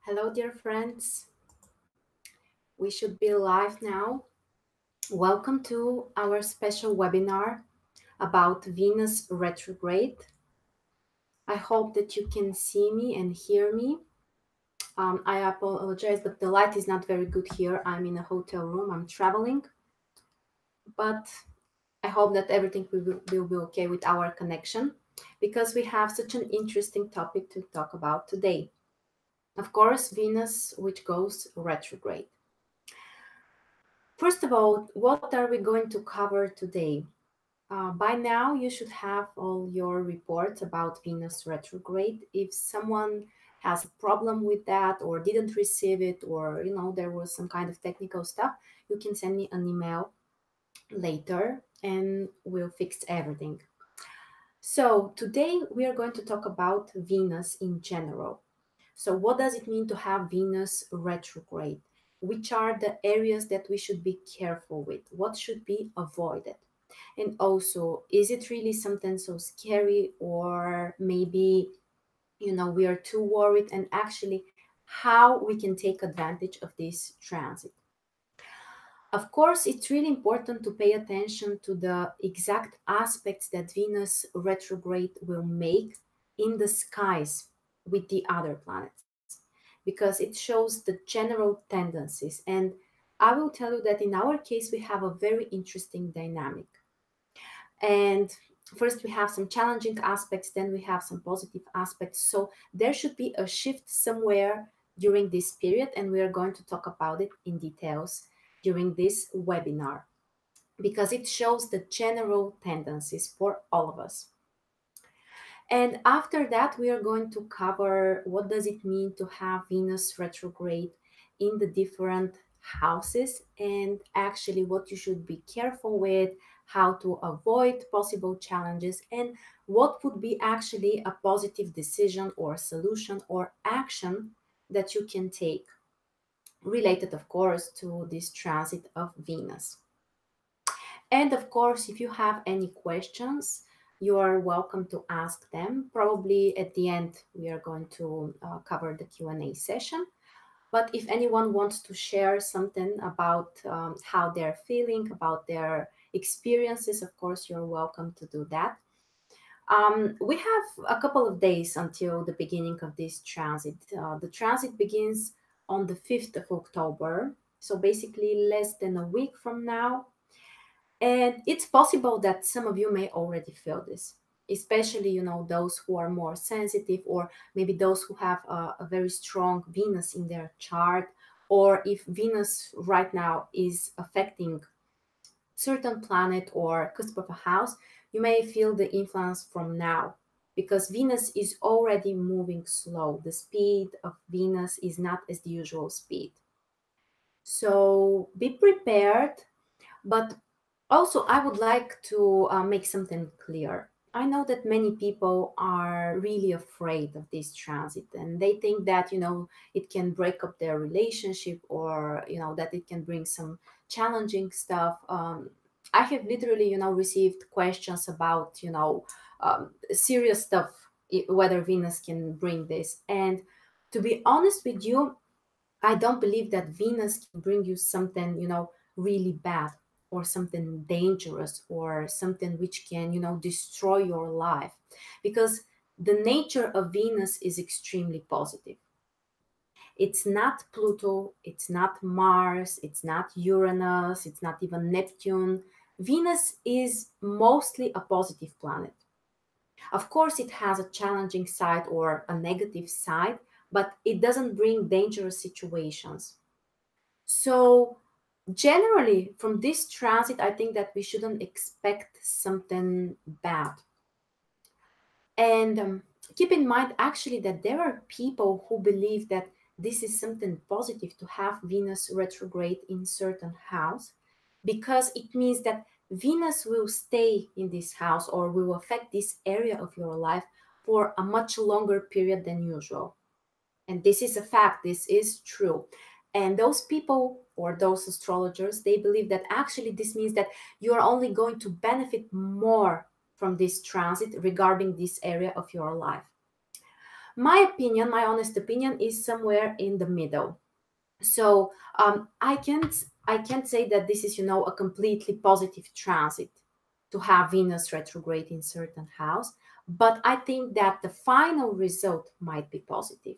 Hello, dear friends. We should be live now. Welcome to our special webinar about Venus retrograde. I hope that you can see me and hear me. I apologize, but the light is not very good here. I'm in a hotel room. I'm traveling, but I hope that everything will be okay with our connection because we have such an interesting topic to talk about today. Of course, Venus, which goes retrograde. First of all, what are we going to cover today? By now, you should have all your reports about Venus retrograde. If someone has a problem with that or didn't receive it, or there was some kind of technical stuff, you can send me an email later and we'll fix everything. So today we are going to talk about Venus in general. So what does it mean to have Venus retrograde? Which are the areas that we should be careful with? What should be avoided? And also, is it really something so scary, or maybe, we are too worried, and actually how we can take advantage of this transit? Of course, it's really important to pay attention to the exact aspects that Venus retrograde will make in the skies with the other planets, because it shows the general tendencies. And I will tell you that in our case, we have a very interesting dynamic. And first, we have some challenging aspects, then we have some positive aspects. So there should be a shift somewhere during this period, and we are going to talk about it in details during this webinar because it shows the general tendencies for all of us. And after that, we are going to cover what does it mean to have Venus retrograde in the different houses, and actually what you should be careful with, how to avoid possible challenges, and what would be actually a positive decision or solution or action that you can take, related, of course, to this transit of Venus. And of course, if you have any questions, you are welcome to ask them. Probably at the end, we are going to cover the Q&A session. But if anyone wants to share something about how they're feeling, about their experiences, of course, you're welcome to do that. We have a couple of days until the beginning of this transit. The transit begins on the 5th of October, so basically less than a week from now. And it's possible that some of you may already feel this, especially, those who are more sensitive, or maybe those who have a very strong Venus in their chart, or if Venus right now is affecting certain planet or cusp of a house, you may feel the influence from now, because Venus is already moving slow. The speed of Venus is not as the usual speed. So be prepared, but also, I would like to make something clear. I know that many people are really afraid of this transit, and they think that, it can break up their relationship, or, that it can bring some challenging stuff. I have literally, received questions about, serious stuff, whether Venus can bring this. And to be honest with you, I don't believe that Venus can bring you something, really bad, or something dangerous, or something which can, destroy your life. Because the nature of Venus is extremely positive. It's not Pluto, it's not Mars, it's not Uranus, it's not even Neptune. Venus is mostly a positive planet. Of course, it has a challenging side or a negative side, but it doesn't bring dangerous situations. So, generally, from this transit, I think that we shouldn't expect something bad. And keep in mind, actually, that there are people who believe that this is something positive to have Venus retrograde in certain house, because it means that Venus will stay in this house, or will affect this area of your life for a much longer period than usual. And this is a fact, this is true. And those people, or those astrologers, they believe that actually this means that you're only going to benefit more from this transit regarding this area of your life. My opinion, my honest opinion, is somewhere in the middle. So I can't say that this is, a completely positive transit to have Venus retrograde in certain house, but I think that the final result might be positive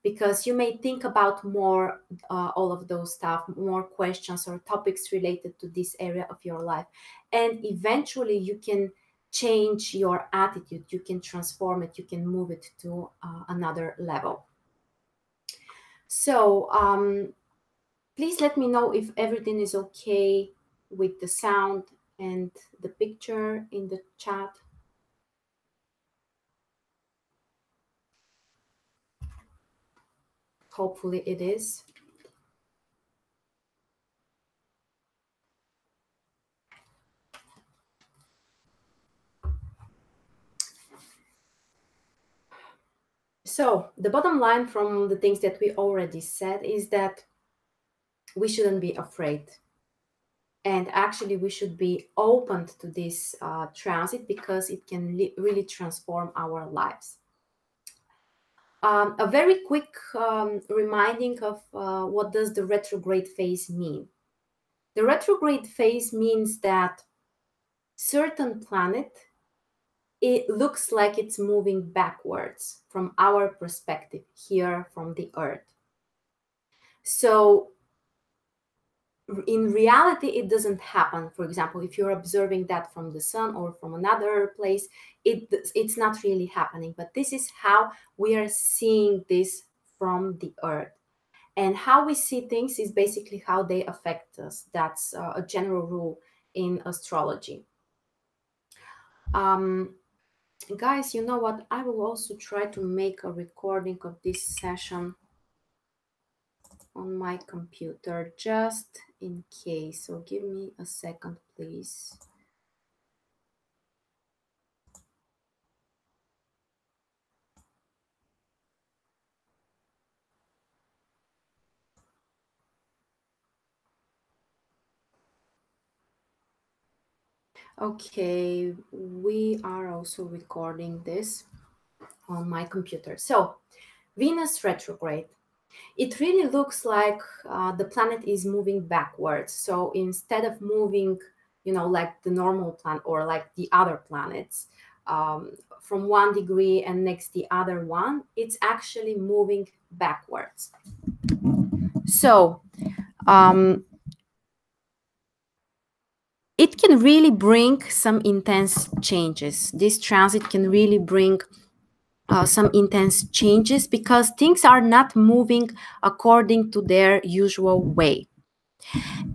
because you may think about more all of those stuff, more questions or topics related to this area of your life, and eventually you can change your attitude, you can transform it, you can move it to another level. So please let me know if everything is okay with the sound and the picture in the chat. Hopefully it is. So the bottom line from the things that we already said is that we shouldn't be afraid. And actually, we should be open to this transit because it can really transform our lives. A very quick reminding of what does the retrograde phase mean. The retrograde phase means that certain planet, it looks like it's moving backwards from our perspective here from the Earth. So in reality, it doesn't happen. For example, if you're observing that from the sun or from another place, it's not really happening. But this is how we are seeing this from the Earth. And how we see things is basically how they affect us. That's a general rule in astrology. Guys, you know what? I will also try to make a recording of this session on my computer just in case. So give me a second, please. Okay, we are also recording this on my computer. So Venus retrograde. It really looks like the planet is moving backwards. So instead of moving, like the normal planet or like the other planets from 1 degree and next the other one, it's actually moving backwards. So it can really bring some intense changes. This transit can really bring some intense changes because things are not moving according to their usual way,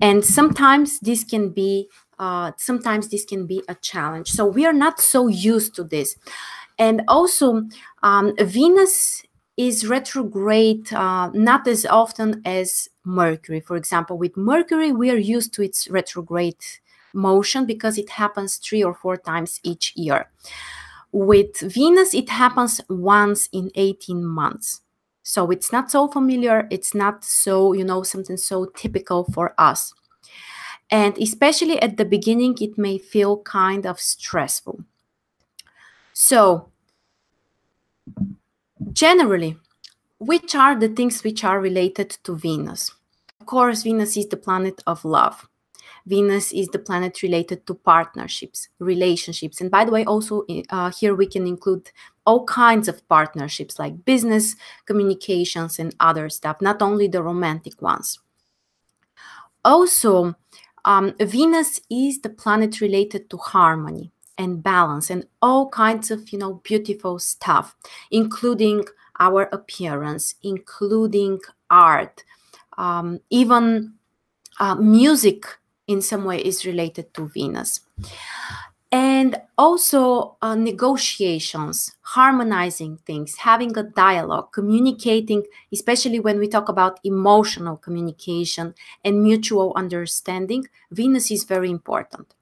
and sometimes this can be a challenge. So we are not so used to this, and also Venus is retrograde not as often as Mercury. For example, with Mercury, we are used to its retrograde motion because it happens 3 or 4 times each year. With Venus, it happens once in 18 months. So it's not so familiar. It's not so, something so typical for us. And especially at the beginning, it may feel kind of stressful. So generally, which are the things which are related to Venus? Of course, Venus is the planet of love. Venus is the planet related to partnerships, relationships. And by the way, also here we can include all kinds of partnerships like business, communications, and other stuff, not only the romantic ones. Also, Venus is the planet related to harmony and balance and all kinds of, beautiful stuff, including our appearance, including art, even music in some way is related to Venus. And also negotiations, harmonizing things, having a dialogue, communicating, especially when we talk about emotional communication and mutual understanding, Venus is very important.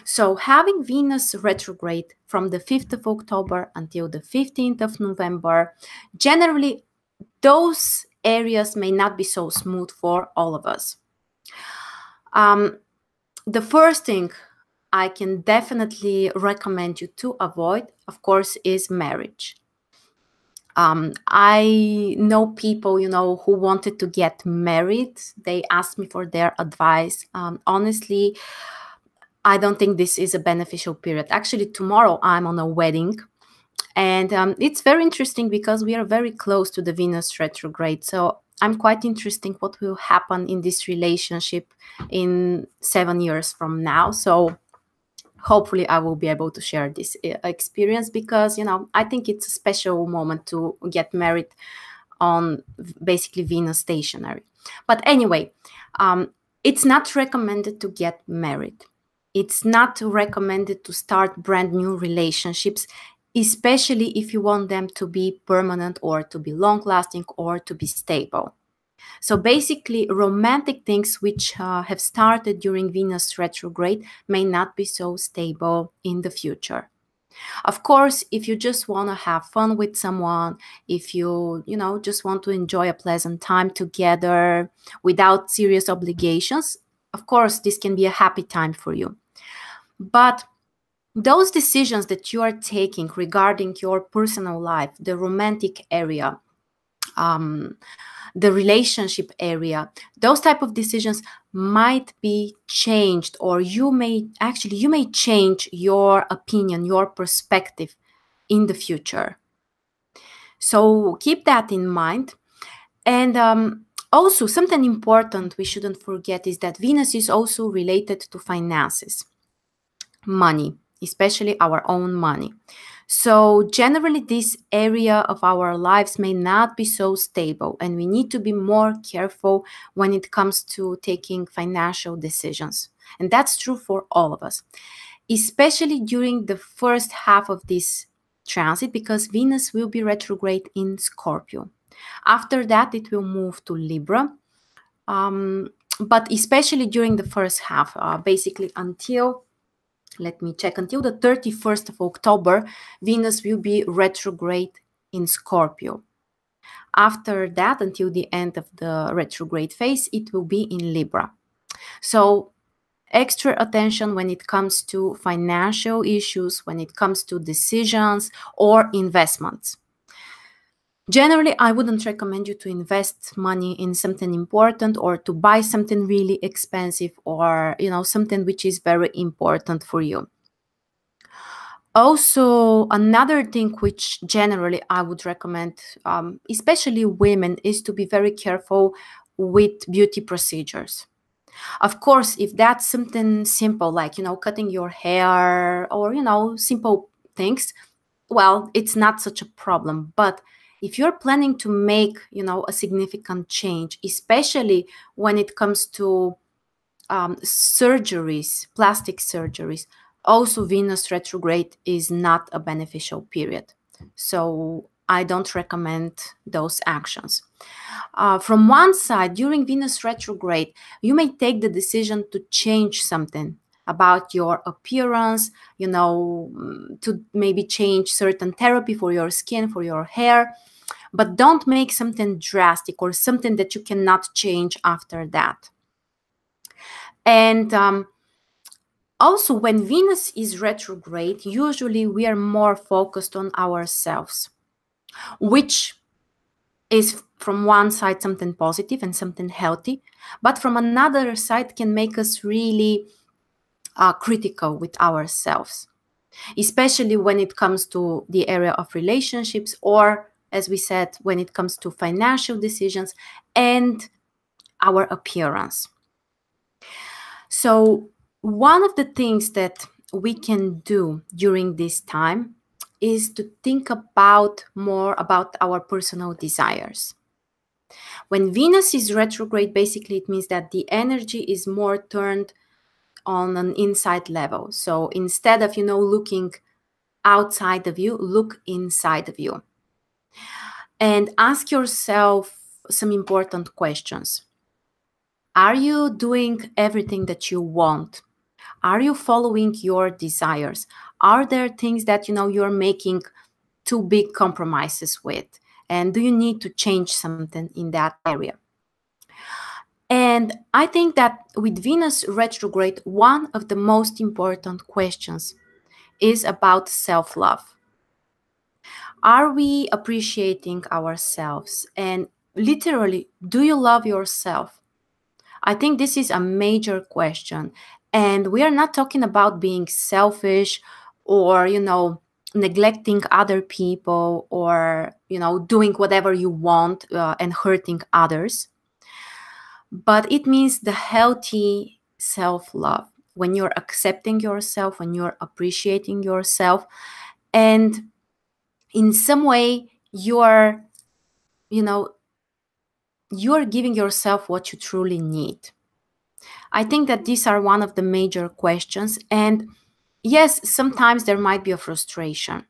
So having Venus retrograde from the 5th of October until the 15th of November, generally those areas may not be so smooth for all of us. The first thing I can definitely recommend you to avoid, of course, is marriage. I know people, who wanted to get married. They asked me for their advice. Honestly, I don't think this is a beneficial period. Actually, tomorrow I'm on a wedding. And it's very interesting because we are very close to the Venus retrograde. So I'm quite interesting what will happen in this relationship in 7 years from now. So hopefully I will be able to share this experience because, I think it's a special moment to get married on basically Venus stationary. But anyway, it's not recommended to get married. It's not recommended to start brand new relationships, especially if you want them to be permanent or to be long lasting or to be stable. So basically, romantic things which have started during Venus retrograde may not be so stable in the future. Of course, if you just want to have fun with someone, if you just want to enjoy a pleasant time together without serious obligations, of course, this can be a happy time for you. But those decisions that you are taking regarding your personal life, the romantic area, the relationship area, those type of decisions might be changed, or you may change your opinion, your perspective in the future. So keep that in mind. And also something important we shouldn't forget is that Venus is also related to finances, money, especially our own money. So generally, this area of our lives may not be so stable, and we need to be more careful when it comes to taking financial decisions. And that's true for all of us, especially during the first half of this transit, because Venus will be retrograde in Scorpio. After that, it will move to Libra. But especially during the first half, basically until the 31st of October, Venus will be retrograde in Scorpio. After that, until the end of the retrograde phase, it will be in Libra. So extra attention when it comes to financial issues, when it comes to decisions or investments. Generally, I wouldn't recommend you to invest money in something important or to buy something really expensive or, something which is very important for you. Also, another thing which generally I would recommend, especially women, is to be very careful with beauty procedures. Of course, if that's something simple like, cutting your hair or, simple things, well, it's not such a problem. But if you're planning to make, a significant change, especially when it comes to surgeries, plastic surgeries, also Venus retrograde is not a beneficial period. So I don't recommend those actions. From one side, during Venus retrograde, you may take the decision to change something about your appearance, to maybe change certain therapy for your skin, for your hair, but don't make something drastic or something that you cannot change after that. And also, when Venus is retrograde, usually we are more focused on ourselves, which is from one side something positive and something healthy, but from another side can make us really critical with ourselves, especially when it comes to the area of relationships or, as we said, when it comes to financial decisions and our appearance. So one of the things that we can do during this time is to think more about our personal desires. When Venus is retrograde, basically it means that the energy is more turned on an inside level. So instead of, looking outside of you, look inside of you. And ask yourself some important questions. Are you doing everything that you want? Are you following your desires? Are there things that, you're making too big compromises with? And do you need to change something in that area? And I think that with Venus retrograde, one of the most important questions is about self-love. Are we appreciating ourselves? And literally, do you love yourself? I think this is a major question. And we are not talking about being selfish or, neglecting other people or, doing whatever you want and hurting others. But it means the healthy self love, when you're accepting yourself, when you're appreciating yourself, and in some way you know, you're giving yourself what you truly need. I think that these are one of the major questions. And yes, sometimes there might be a frustration.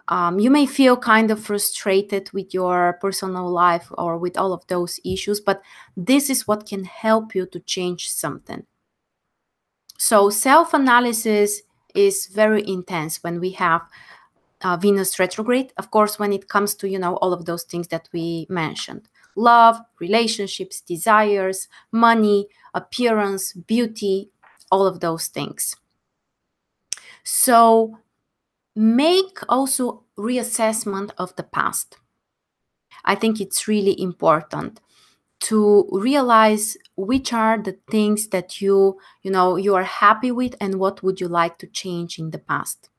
You may feel kind of frustrated with your personal life or with all of those issues, but this is what can help you to change something. So self-analysis is very intense when we have Venus retrograde. Of course, when it comes to, all of those things that we mentioned: love, relationships, desires, money, appearance, beauty, all of those things. So make also reassessment of the past. I think it's really important to realize which are the things that you are happy with and what would you like to change in the past.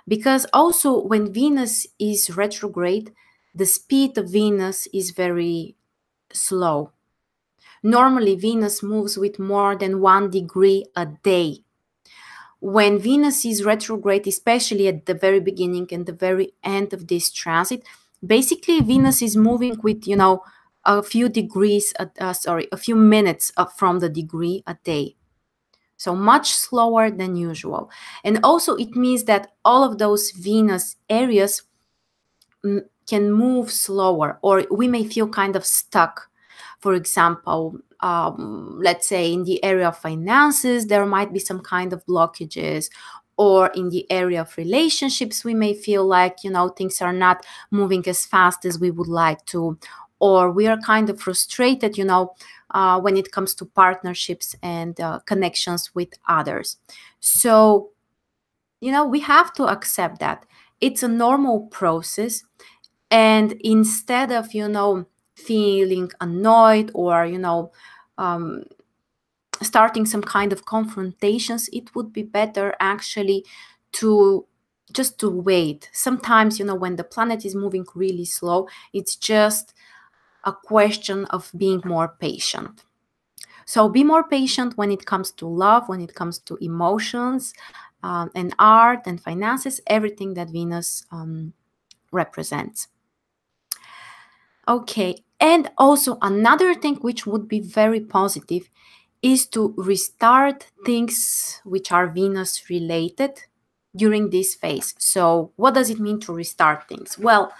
Because also when Venus is retrograde, the speed of Venus is very slow. Normally, Venus moves with more than 1 degree a day. When Venus is retrograde, especially at the very beginning and the very end of this transit, basically Venus is moving with, a few degrees, a few minutes from the degree a day. So much slower than usual. And also it means that all of those Venus areas can move slower, or we may feel kind of stuck. For example, let's say in the area of finances, there might be some kind of blockages, or in the area of relationships, we may feel like, things are not moving as fast as we would like to, or we are kind of frustrated, when it comes to partnerships and connections with others. So, we have to accept that it's a normal process. And instead of, feeling annoyed or, starting some kind of confrontations, it would be better actually to just to wait. Sometimes, when the planet is moving really slow, it's just a question of being more patient. So be more patient when it comes to love, when it comes to emotions, and art and finances, everything that Venus represents. Okay, and also another thing which would be very positive is to restart things which are Venus related during this phase. So what does it mean to restart things? Well,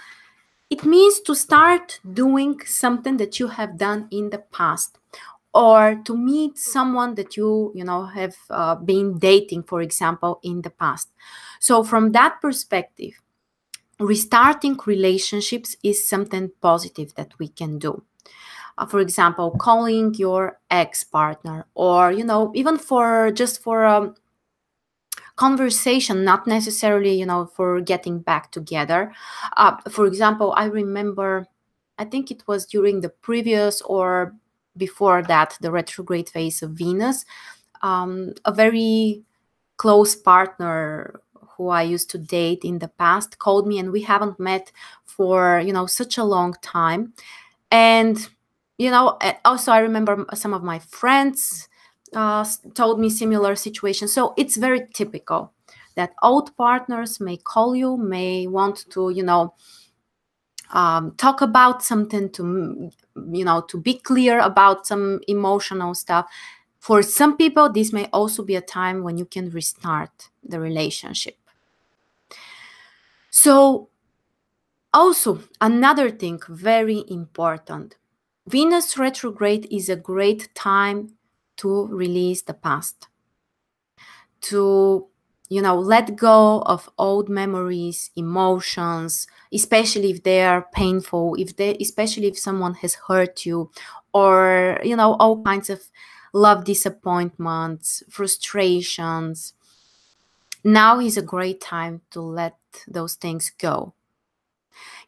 it means to start doing something that you have done in the past, or to meet someone that you have been dating, for example, in the past. So from that perspective, restarting relationships is something positive that we can do. For example, calling your ex-partner, or even for conversation, not necessarily for getting back together. For example, I remember, I think it was during the previous or before that, the retrograde phase of Venus, a very close partner who I used to date in the past called me, and we haven't met for such a long time. And also I remember some of my friends told me similar situations. So it's very typical that old partners may call you, may want to talk about something, to be clear about some emotional stuff. For some people, this may also be a time when you can restart the relationship. So also another thing very important, Venus retrograde is a great time to release the past, to let go of old memories, emotions, especially if they are painful, especially if someone has hurt you, or all kinds of love disappointments, frustrations, now is a great time to let those things go.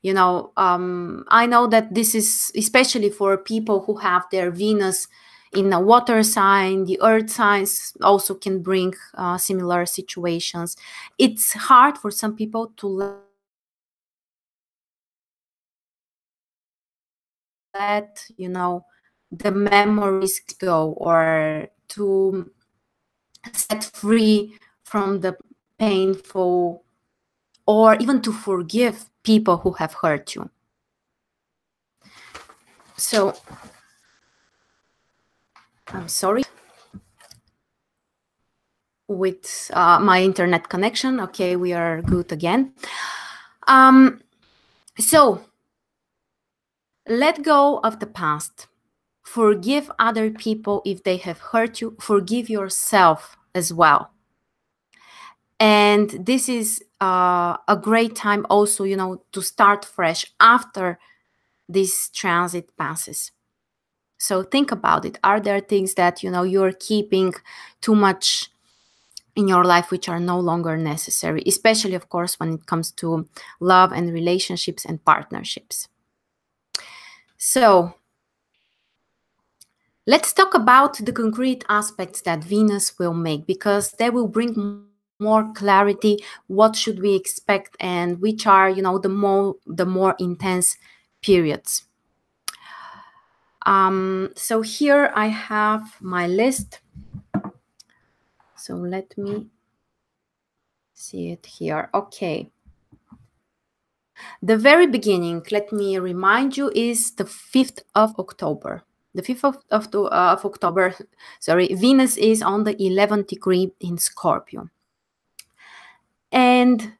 I know that this is especially for people who have their Venus in a water sign. The earth signs also can bring similar situations. It's hard for some people to let the memories go, or to set free from the painful, or even to forgive people who have hurt you. So I'm sorry with my internet connection. Okay, we are good again. So let go of the past. Forgive other people if they have hurt you. Forgive yourself as well. And this is a great time also, to start fresh after this transit passes. So think about it. Are there things that, you're keeping too much in your life which are no longer necessary, especially, of course, when it comes to love and relationships and partnerships? So let's talk about the concrete aspects that Venus will make, because they will bring more clarity. What should we expect, and which are, the more intense periods. So here I have my list. So let me see it here. Okay. The very beginning, let me remind you, is the 5th of October. The 5th of October, sorry, Venus is on the 11th degree in Scorpio. And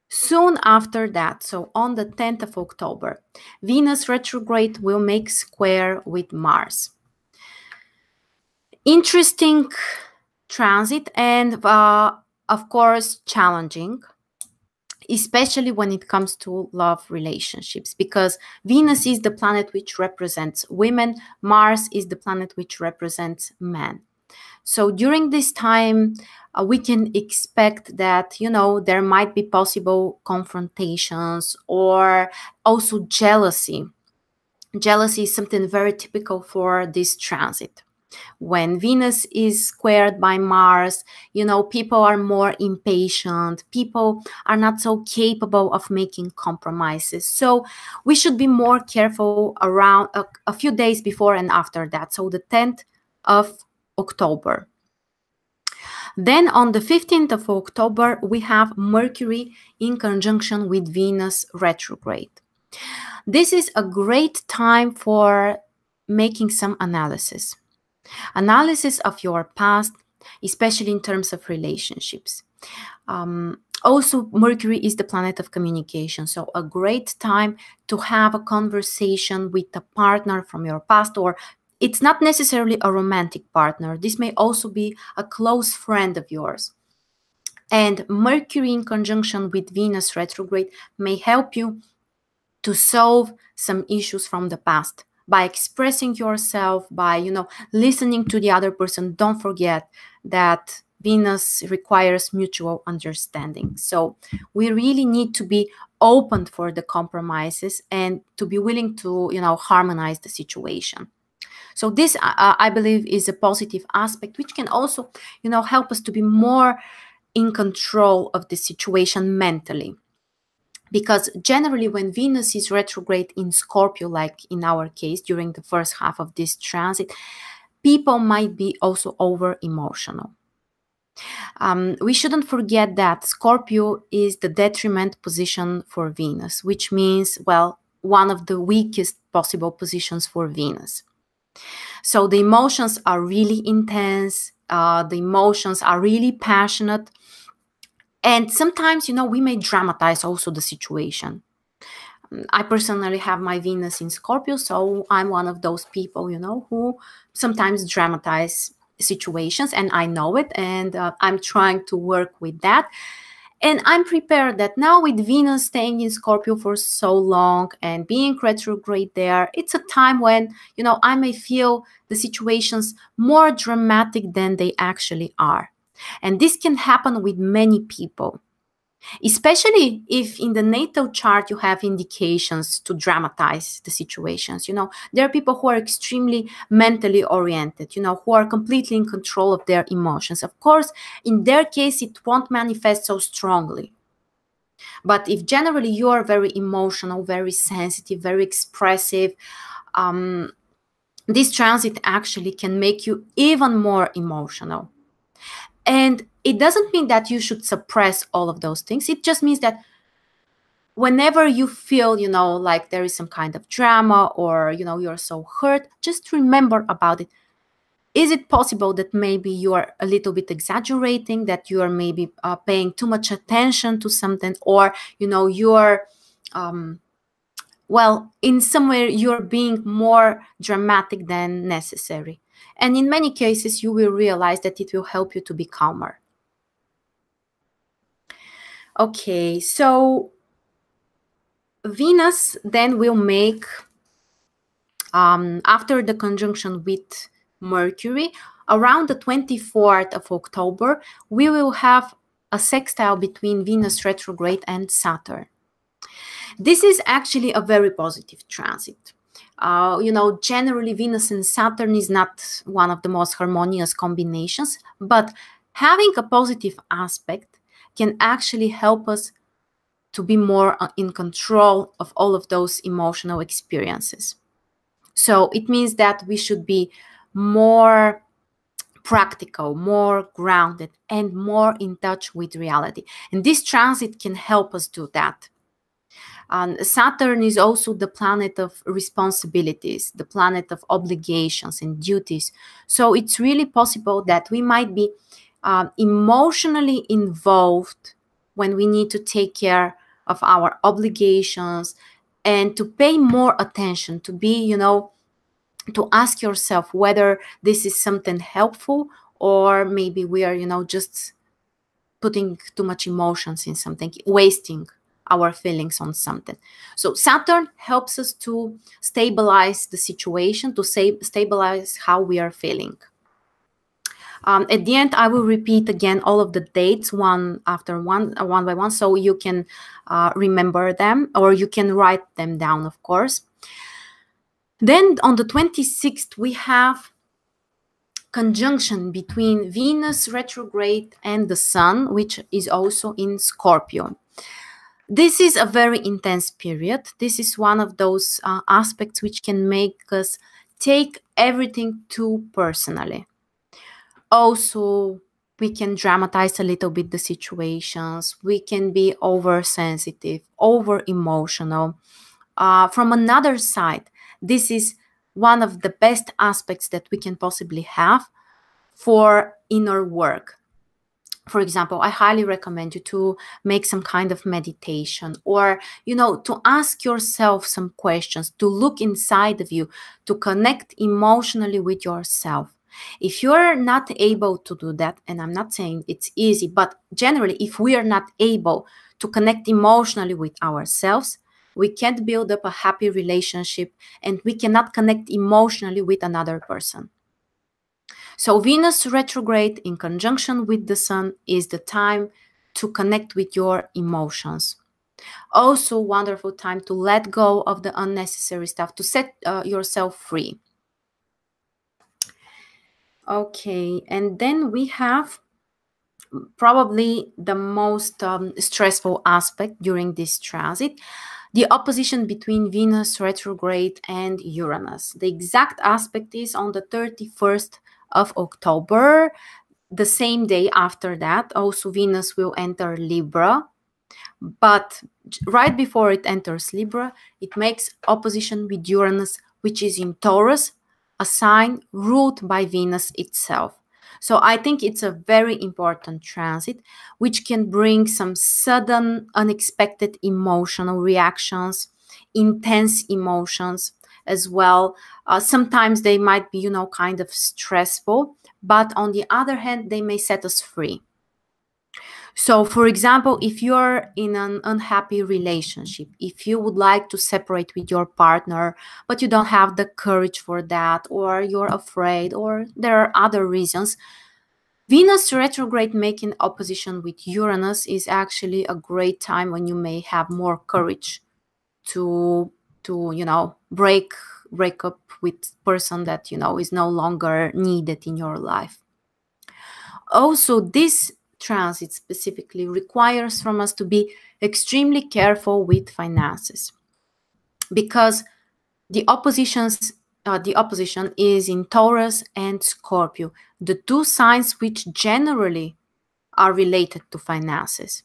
soon after that, so on the 10th of October, Venus retrograde will make square with Mars. Interesting transit, and of course challenging, especially when it comes to love relationships, because Venus is the planet which represents women, Mars is the planet which represents men. So during this time, we can expect that, there might be possible confrontations, or also jealousy. Jealousy is something very typical for this transit. When Venus is squared by Mars, people are more impatient. People are not so capable of making compromises. So we should be more careful around a few days before and after that. So the 10th of October. Then on the 15th of October, we have Mercury in conjunction with Venus retrograde. This is a great time for making some analysis of your past, especially in terms of relationships. Also, Mercury is the planet of communication, so a great time to have a conversation with a partner from your past, or it's not necessarily a romantic partner. This may also be a close friend of yours. And Mercury in conjunction with Venus retrograde may help you to solve some issues from the past by expressing yourself, by, listening to the other person. Don't forget that Venus requires mutual understanding. So we really need to be open for the compromises and to be willing to, harmonize the situation. So this, I believe, is a positive aspect, which can also, help us to be more in control of the situation mentally. Because generally, when Venus is retrograde in Scorpio, like in our case, during the first half of this transit, people might be also over emotional. We shouldn't forget that Scorpio is the detriment position for Venus, which means, well, one of the weakest possible positions for Venus. So the emotions are really intense. The emotions are really passionate. And sometimes, we may dramatize also the situation. I personally have my Venus in Scorpio, so I'm one of those people, who sometimes dramatize situations, and I know it, and I'm trying to work with that. And I'm prepared that now, with Venus staying in Scorpio for so long and being retrograde there, it's a time when, I may feel the situations more dramatic than they actually are. And this can happen with many people, especially if in the natal chart you have indications to dramatize the situations. There are people who are extremely mentally oriented, who are completely in control of their emotions. Of course, in their case, it won't manifest so strongly. But if generally you are very emotional, very sensitive, very expressive, this transit actually can make you even more emotional. And it doesn't mean that you should suppress all of those things. It just means that whenever you feel, like there is some kind of drama, or, you're so hurt, just remember about it. Is it possible that maybe you are a little bit exaggerating, that you are maybe paying too much attention to something, or, you're, in some way you're being more dramatic than necessary. And in many cases, you will realize that it will help you to be calmer. Okay, so Venus then will make, after the conjunction with Mercury, around the 24th of October, we will have a sextile between Venus retrograde and Saturn. This is actually a very positive transit. Generally Venus and Saturn is not one of the most harmonious combinations, but having a positive aspect can actually help us to be more in control of all of those emotional experiences. So it means that we should be more practical, more grounded, and more in touch with reality. And this transit can help us do that. Saturn is also the planet of responsibilities, the planet of obligations and duties. So it's really possible that we might be emotionally involved when we need to take care of our obligations, and to pay more attention, to be, to ask yourself whether this is something helpful, or maybe we are, just putting too much emotions in something, wasting our feelings on something. So Saturn helps us to stabilize the situation, to stabilize how we are feeling. At the end, I will repeat again all of the dates one after one, one by one, so you can remember them, or you can write them down, of course. Then on the 26th, we have conjunction between Venus retrograde and the Sun, which is also in Scorpio. This is a very intense period. This is one of those aspects which can make us take everything too personally. Also, we can dramatize a little bit the situations. We can be oversensitive, over emotional. From another side, this is one of the best aspects that we can possibly have for inner work. For example, I highly recommend you to make some kind of meditation, or, to ask yourself some questions, to look inside of you, to connect emotionally with yourself. If you're not able to do that, and I'm not saying it's easy, but generally, if we are not able to connect emotionally with ourselves, we can't build up a happy relationship, and we cannot connect emotionally with another person. So Venus retrograde in conjunction with the Sun is the time to connect with your emotions. Also, wonderful time to let go of the unnecessary stuff, to set yourself free. Okay, and then we have probably the most stressful aspect during this transit, the opposition between Venus retrograde and Uranus. The exact aspect is on the 31st of October. The same day after that, also Venus will enter Libra. But right before it enters Libra, it makes opposition with Uranus, which is in Taurus, a sign ruled by Venus itself. So I think it's a very important transit, which can bring some sudden, unexpected emotional reactions, intense emotions as well. Sometimes they might be, kind of stressful, but on the other hand, they may set us free. So, for example, if you're in an unhappy relationship, if you would like to separate with your partner, but you don't have the courage for that, or you're afraid, or there are other reasons, Venus retrograde making opposition with Uranus is actually a great time when you may have more courage to break up with person that is no longer needed in your life. Also, this transit specifically requires from us to be extremely careful with finances, because the opposition is in Taurus and Scorpio, the two signs which generally are related to finances.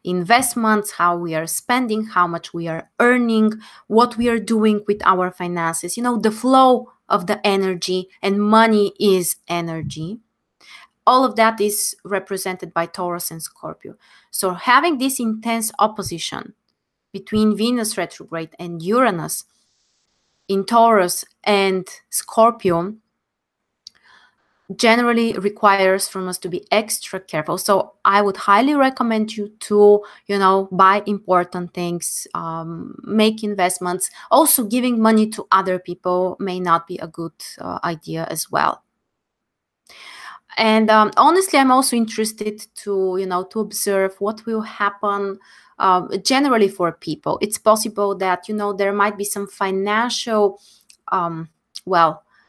Investments, how we are spending, how much we are earning, what we are doing with our finances, the flow of the energy, and money is energy. All of that is represented by Taurus and Scorpio. So having this intense opposition between Venus retrograde and Uranus in Taurus and Scorpio generally requires from us to be extra careful. So I would highly recommend you to, buy important things, make investments. Also, giving money to other people may not be a good idea as well. And honestly, I'm also interested to observe what will happen generally for people. It's possible that, there might be some financial,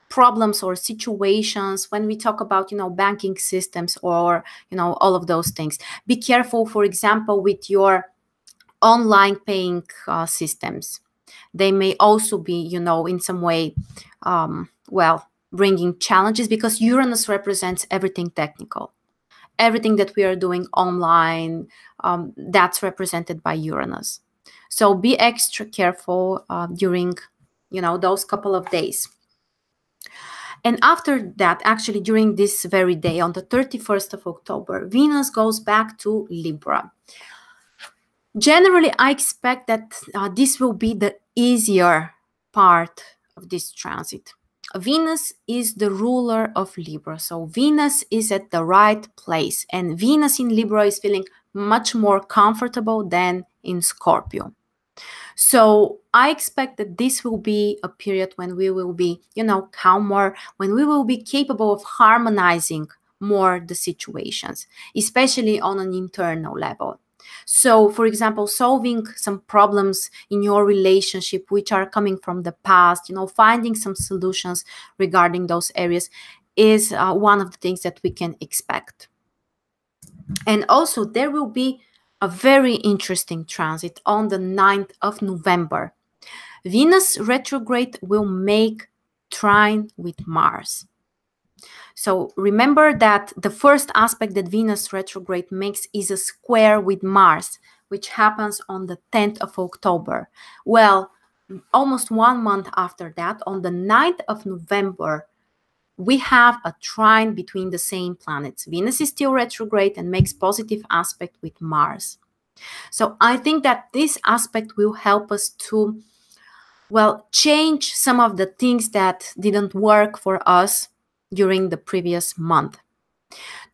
problems or situations when we talk about, banking systems or, all of those things. Be careful, for example, with your online paying systems. They may also be, in some way, bringing challenges, because Uranus represents everything technical. Everything that we are doing online, that's represented by Uranus. So be extra careful during, those couple of days. And after that, actually, during this very day, on the 31st of October, Venus goes back to Libra. Generally, I expect that this will be the easier part of this transit. Venus is the ruler of Libra, so Venus is at the right place, and Venus in Libra is feeling much more comfortable than in Scorpio. So I expect that this will be a period when we will be, calmer, when we will be capable of harmonizing more the situations, especially on an internal level. So, for example, solving some problems in your relationship which are coming from the past, finding some solutions regarding those areas is one of the things that we can expect. And also, there will be a very interesting transit on the 9th of November. Venus retrograde will make trine with Mars. So remember that the first aspect that Venus retrograde makes is a square with Mars, which happens on the 10th of October. Well, almost 1 month after that, on the 9th of November, we have a trine between the same planets. Venus is still retrograde and makes positive aspect with Mars. So I think that this aspect will help us to, change some of the things that didn't work for us during the previous month.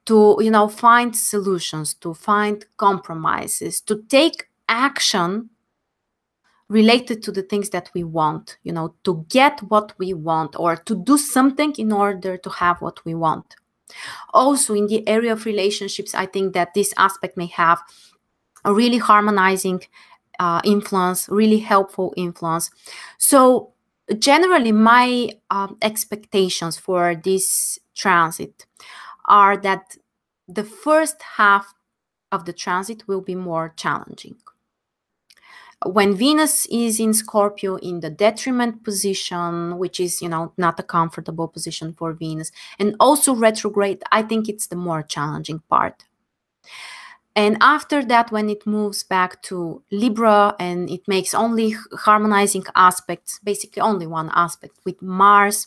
To, find solutions, to find compromises, to take action related to the things that we want, to get what we want, or to do something in order to have what we want. Also, in the area of relationships, I think that this aspect may have a really harmonizing influence, really helpful influence. So generally, my expectations for this transit are that the first half of the transit will be more challenging. When Venus is in Scorpio in the detriment position, which is, not a comfortable position for Venus, and also retrograde, I think it's the more challenging part. And after that, when it moves back to Libra and it makes only harmonizing aspects, basically only one aspect with Mars,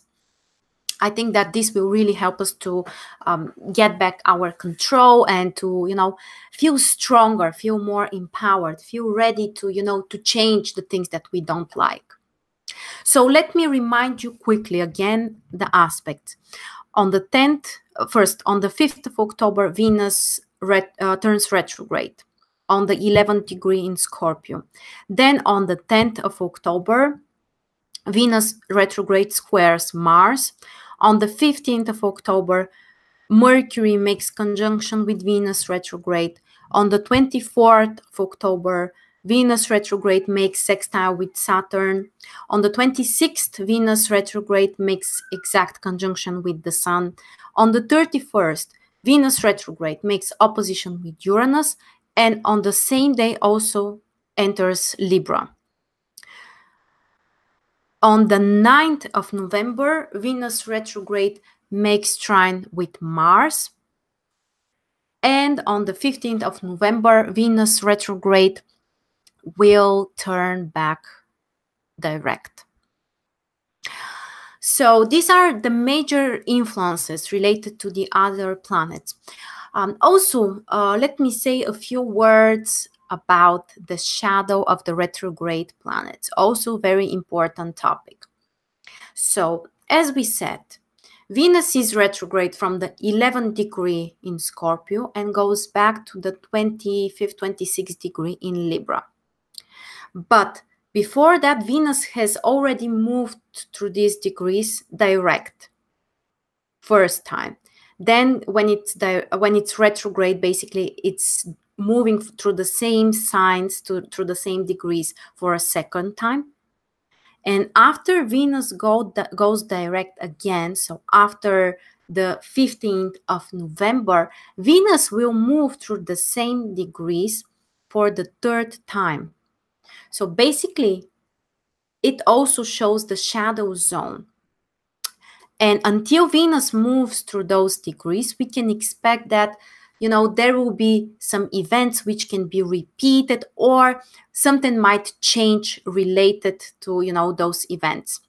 I think that this will really help us to get back our control and to, feel stronger, feel more empowered, feel ready to, to change the things that we don't like. So let me remind you quickly again the aspects. On the 5th of October, Venus turns retrograde on the 11th degree in Scorpio. Then on the 10th of October, Venus retrograde squares Mars. On the 15th of October, Mercury makes conjunction with Venus retrograde. On the 24th of October, Venus retrograde makes sextile with Saturn. On the 26th, Venus retrograde makes exact conjunction with the Sun. On the 31st, Venus retrograde makes opposition with Uranus, and on the same day also enters Libra. On the 9th of November, Venus retrograde makes trine with Mars. And on the 15th of November, Venus retrograde will turn back direct. So these are the major influences related to the other planets. Also, let me say a few words about the shadow of the retrograde planets. Also very important topic. So, as we said, Venus is retrograde from the 11th degree in Scorpio and goes back to the 25th, 26th degree in Libra. But before that, Venus has already moved through these degrees direct, first time. Then when it's retrograde, basically it's moving through the same signs, through the same degrees for a second time. And after Venus goes direct again, so after the 15th of November, Venus will move through the same degrees for the third time. So basically, it also shows the shadow zone. And until Venus moves through those degrees, we can expect that, there will be some events which can be repeated, or something might change related to, those events.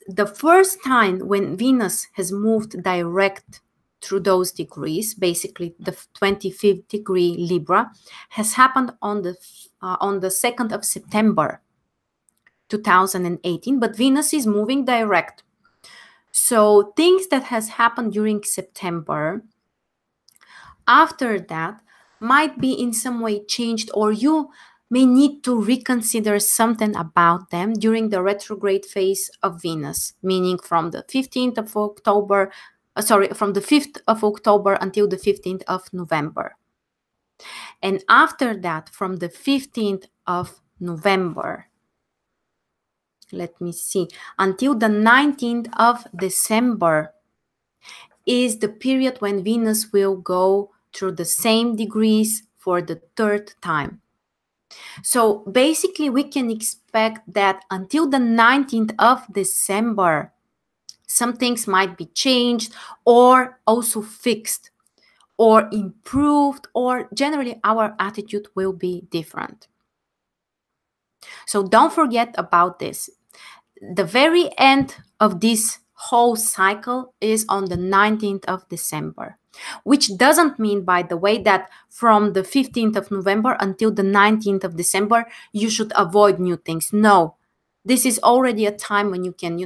The first time when Venus has moved direct through those degrees, basically the 25th degree Libra, has happened on the 2nd of September 2018, but Venus is moving direct. So things that has happened during September, after that, might be in some way changed, or you may need to reconsider something about them during the retrograde phase of Venus, meaning from the 15th of October, from the 5th of October until the 15th of November. And after that, from the 15th of November, let me see, until the 19th of December is the period when Venus will go through the same degrees for the third time. So basically, we can expect that until the 19th of December, some things might be changed or also fixed or improved, or generally our attitude will be different. So don't forget about this. The very end of this whole cycle is on the 19th of December, which doesn't mean, by the way, that from the 15th of November until the 19th of December, you should avoid new things. No, this is already a time when you can,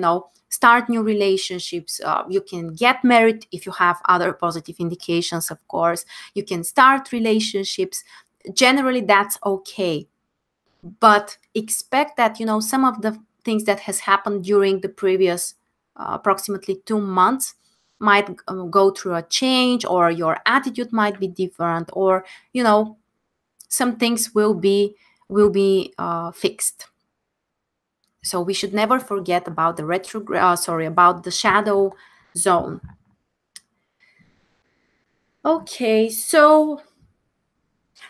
start new relationships. You can get married if you have other positive indications, of course. You can start relationships. Generally, that's okay. But expect that, some of the things that has happened during the previous approximately 2 months might go through a change, or your attitude might be different, or, some things will be fixed. So we should never forget about the about the shadow zone. Okay, so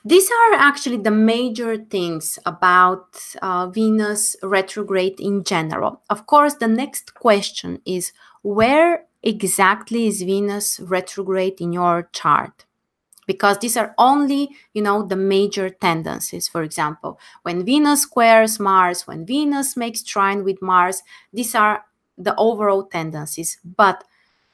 these are actually the major things about Venus retrograde in general. Of course, the next question is, where exactly is Venus retrograde in your chart? Because these are only, the major tendencies. For example, when Venus squares Mars, when Venus makes trine with Mars, these are the overall tendencies. But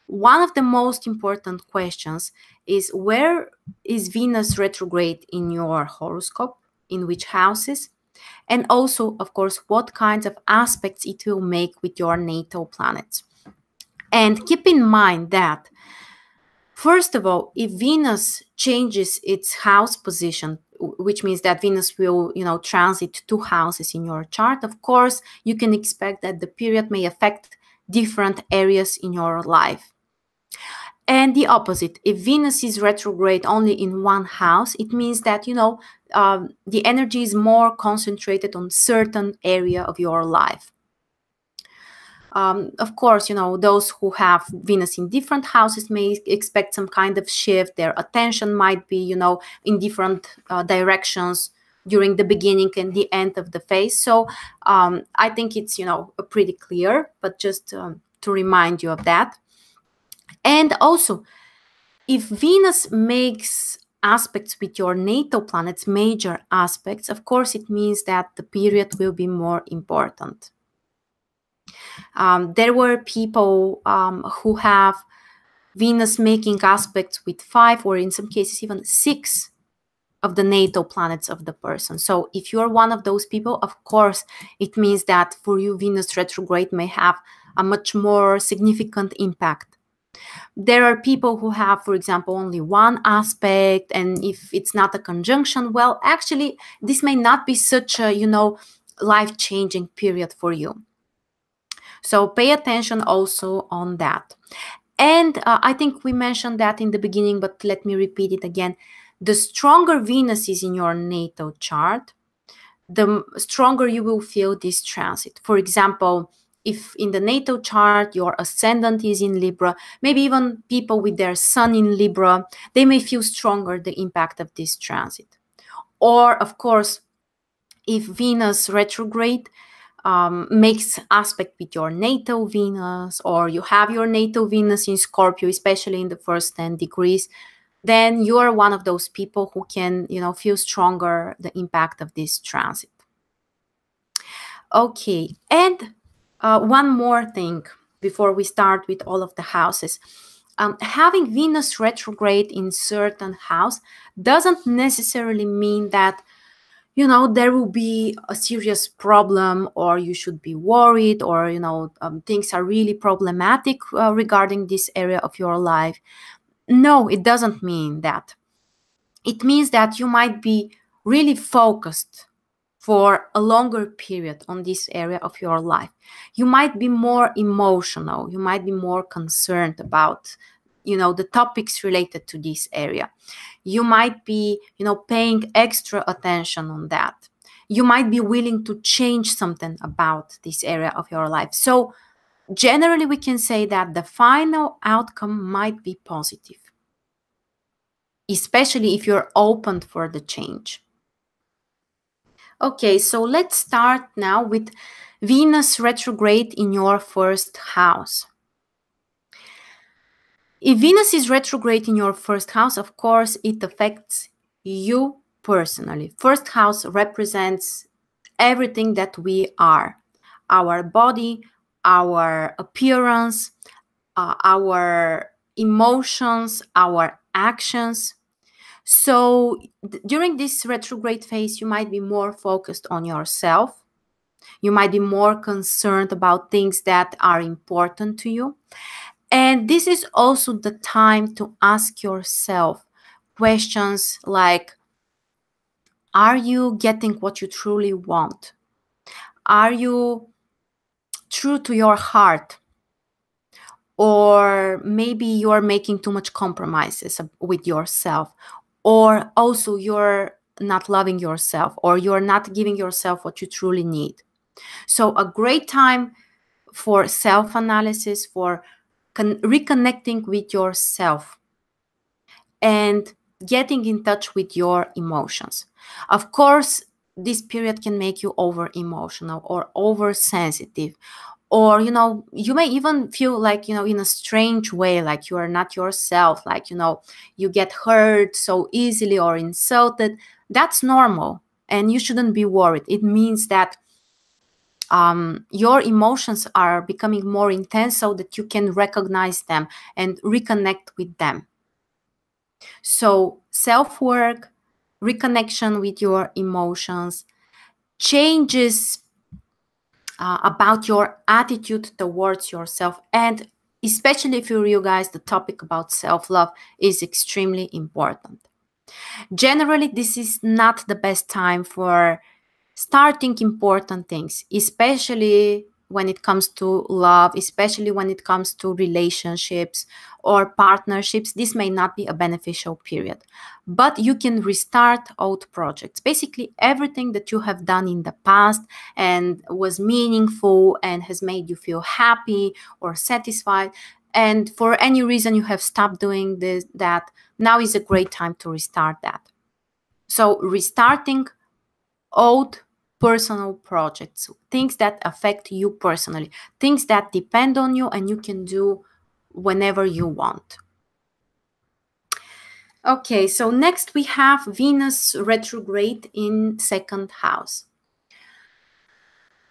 one of the most important questions is, where is Venus retrograde in your horoscope, in which houses? And also, of course, what kinds of aspects it will make with your natal planets. And keep in mind that, first of all, if Venus changes its house position, which means that Venus will, transit 2 houses in your chart, of course, you can expect that the period may affect different areas in your life. And the opposite, if Venus is retrograde only in one house, it means that, the energy is more concentrated on certain area of your life. Of course, those who have Venus in different houses may expect some kind of shift. Their attention might be, in different directions during the beginning and the end of the phase. So I think it's, pretty clear, but just to remind you of that. And also, if Venus makes aspects with your natal planets, major aspects, of course, it means that the period will be more important. There were people who have Venus making aspects with 5, or in some cases even 6 of the natal planets of the person. So if you're one of those people, of course, it means that for you, Venus retrograde may have a much more significant impact. There are people who have, for example, only one aspect, and if it's not a conjunction, well, actually, this may not be such a, life-changing period for you. So pay attention also on that. And I think we mentioned that in the beginning, but let me repeat it again. The stronger Venus is in your natal chart, the stronger you will feel this transit. For example, if in the natal chart your ascendant is in Libra, maybe even people with their sun in Libra, they may feel stronger the impact of this transit. Or, of course, if Venus retrograde makes aspect with your natal Venus, or you have your natal Venus in Scorpio, especially in the first 10 degrees, then you are one of those people who can, feel stronger the impact of this transit. Okay, and one more thing before we start with all of the houses. Having Venus retrograde in certain house doesn't necessarily mean that, there will be a serious problem, or you should be worried, or, things are really problematic regarding this area of your life. No, it doesn't mean that. It means that you might be really focused for a longer period on this area of your life. You might be more emotional. You might be more concerned about, the topics related to this area. You might be, paying extra attention on that. You might be willing to change something about this area of your life. So generally, we can say that the final outcome might be positive, especially if you're open for the change. Okay, so let's start now with Venus retrograde in your first house. If Venus is retrograde in your first house, of course, it affects you personally. First house represents everything that we are: our body, our appearance, our emotions, our actions. So during this retrograde phase, you might be more focused on yourself. You might be more concerned about things that are important to you. And this is also the time to ask yourself questions like, are you getting what you truly want? Are you true to your heart? Or maybe you're making too much compromises with yourself. Or also you're not loving yourself, or you're not giving yourself what you truly need. So a great time for self-analysis, for reconnecting with yourself and getting in touch with your emotions. Of course, this period can make you over-emotional or oversensitive, or, you may even feel like, in a strange way, like you are not yourself, like, you get hurt so easily or insulted. That's normal, and you shouldn't be worried. It means that your emotions are becoming more intense so that you can recognize them and reconnect with them. So self-work, reconnection with your emotions, changes about your attitude towards yourself, and especially for you guys, the topic about self-love is extremely important. Generally, this is not the best time for starting important things, especially when it comes to love, especially when it comes to relationships or partnerships, this may not be a beneficial period. But you can restart old projects. Basically, everything that you have done in the past and was meaningful and has made you feel happy or satisfied, and for any reason you have stopped doing that, now is a great time to restart that. So restarting old personal projects, things that affect you personally, things that depend on you and you can do whenever you want. Okay, so next we have Venus retrograde in second house.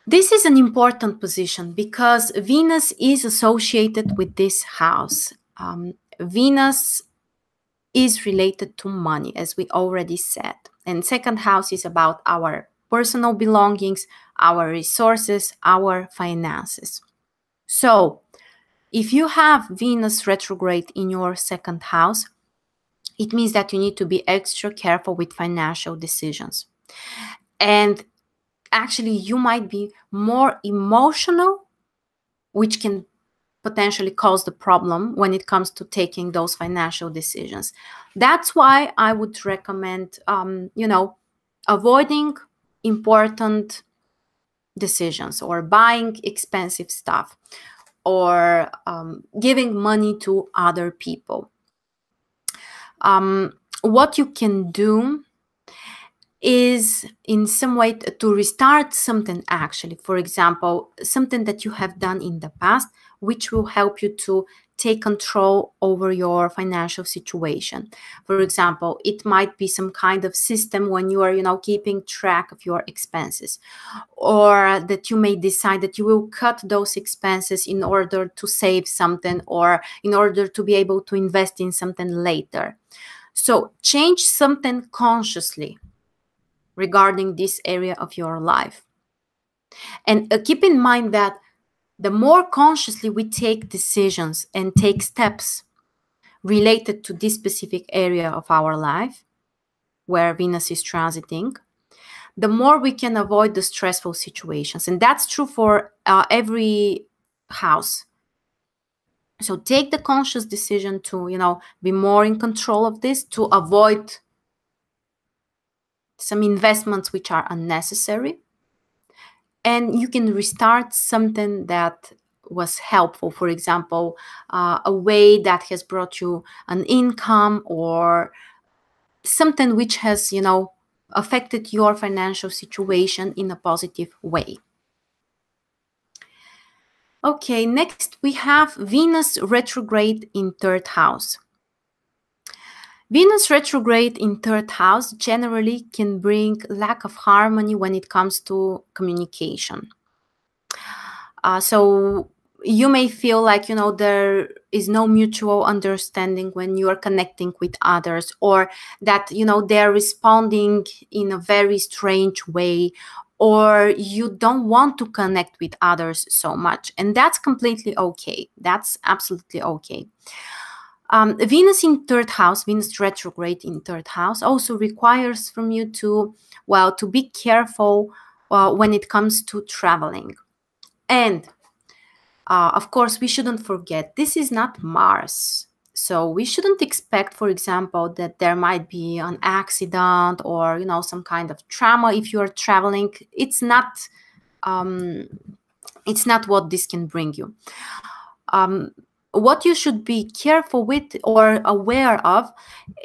This is an important position because Venus is associated with this house. Venus is related to money, as we already said. And second house is about our personal belongings, our resources, our finances. So if you have Venus retrograde in your second house, it means that you need to be extra careful with financial decisions. And actually, you might be more emotional, which can potentially cause the problem when it comes to taking those financial decisions. That's why I would recommend, avoiding important decisions or buying expensive stuff or giving money to other people. What you can do is in some way to restart something, actually. For example, something that you have done in the past, which will help you to take control over your financial situation. For example, it might be some kind of system when you are, keeping track of your expenses, or that you may decide that you will cut those expenses in order to save something or in order to be able to invest in something later. So change something consciously regarding this area of your life. And keep in mind that the more consciously we take decisions and take steps related to this specific area of our life where Venus is transiting, the more we can avoid the stressful situations. And that's true for every house. So take the conscious decision to, be more in control of this, to avoid some investments which are unnecessary. And you can restart something that was helpful. For example, a way that has brought you an income or something which has, affected your financial situation in a positive way. Okay, next we have Venus retrograde in third house. Venus retrograde in third house generally can bring lack of harmony when it comes to communication. So you may feel like, there is no mutual understanding when you are connecting with others, or that, they're responding in a very strange way, or you don't want to connect with others so much. And that's completely okay. That's absolutely okay. Venus in third house, Venus retrograde in third house also requires from you to be careful when it comes to traveling. And of course, we shouldn't forget, this is not Mars. So we shouldn't expect, for example, that there might be an accident or, some kind of trauma if you are traveling. It's not what this can bring you. What you should be careful with or aware of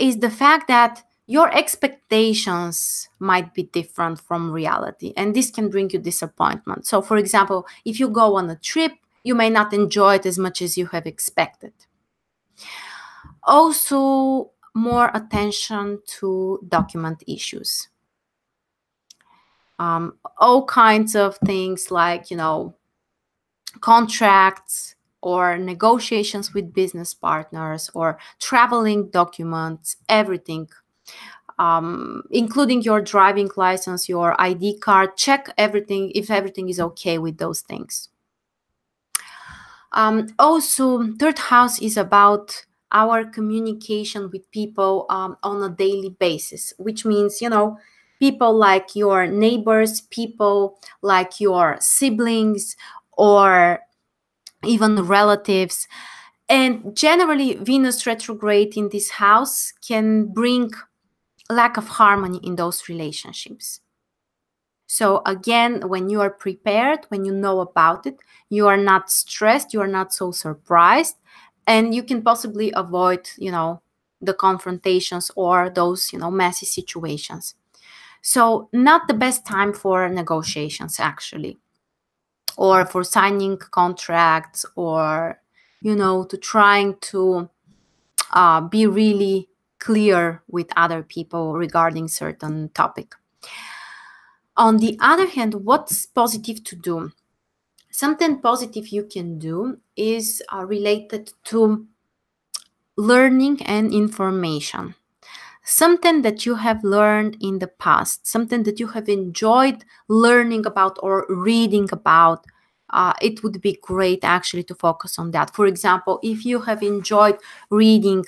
is the fact that your expectations might be different from reality, and this can bring you disappointment. So, for example, if you go on a trip, you may not enjoy it as much as you have expected. Also, more attention to document issues. All kinds of things like, contracts or negotiations with business partners or traveling documents, everything, including your driving license, your ID card. Check everything if everything is okay with those things. Also, third house is about our communication with people on a daily basis, which means, people like your neighbors, people like your siblings, or even relatives. And generally, Venus retrograde in this house can bring lack of harmony in those relationships. So again, when you are prepared, when you know about it, you are not stressed, you are not so surprised, and you can possibly avoid, the confrontations or those, messy situations. So not the best time for negotiations, actually, or for signing contracts, or, to trying to be really clear with other people regarding certain topic. On the other hand, what's positive to do? Something positive you can do is related to learning and information. Something that you have learned in the past, something that you have enjoyed learning about or reading about. It would be great actually to focus on that. For example, if you have enjoyed reading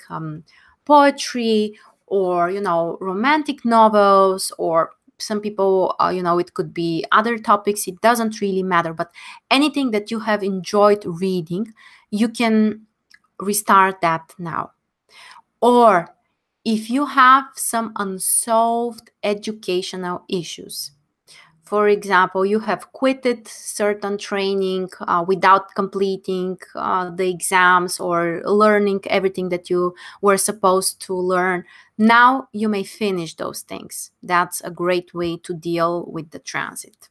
poetry, or romantic novels, or some people, it could be other topics, it doesn't really matter, but anything that you have enjoyed reading, you can restart that now. Or if you have some unsolved educational issues, for example, you have quitted certain training without completing the exams or learning everything that you were supposed to learn, now you may finish those things. That's a great way to deal with the transit.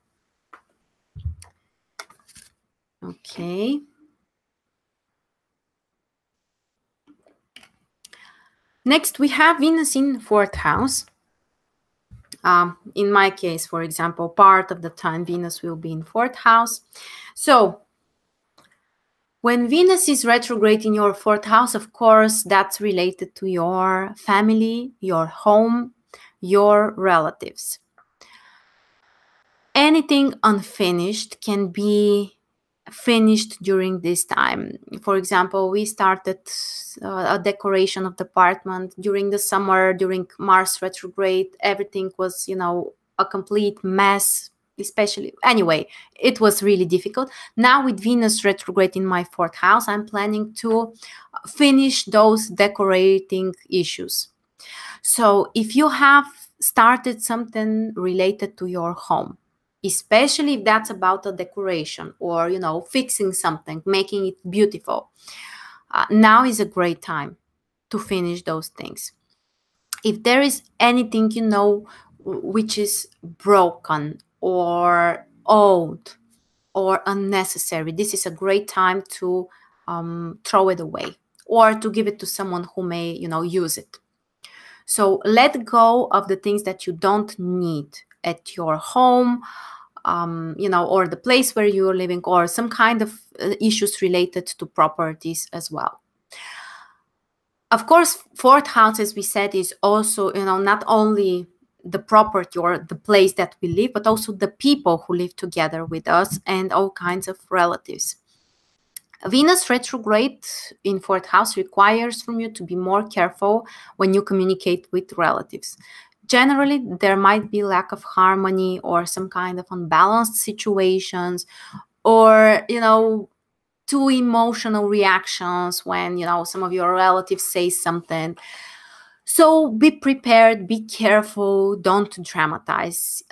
Okay. Next, we have Venus in 4th house. In my case, for example, part of the time Venus will be in 4th house. So when Venus is retrograde in your 4th house, of course, that's related to your family, your home, your relatives. Anything unfinished can be finished during this time. For example, we started a decoration of the apartment during the summer, during Mars retrograde. Everything was, a complete mess, especially. Anyway, it was really difficult. Now with Venus retrograde in my 4th house, I'm planning to finish those decorating issues. So if you have started something related to your home, especially if that's about a decoration or, fixing something, making it beautiful, now is a great time to finish those things. If there is anything, which is broken or old or unnecessary, this is a great time to throw it away or to give it to someone who may, use it. So let go of the things that you don't need at your home, or the place where you're living, or some kind of issues related to properties as well. Of course, 4th house, as we said, is also, not only the property or the place that we live, but also the people who live together with us and all kinds of relatives. Venus retrograde in 4th house requires from you to be more careful when you communicate with relatives. Generally, there might be lack of harmony or some kind of unbalanced situations, or, too emotional reactions when, some of your relatives say something. So be prepared, be careful, don't dramatize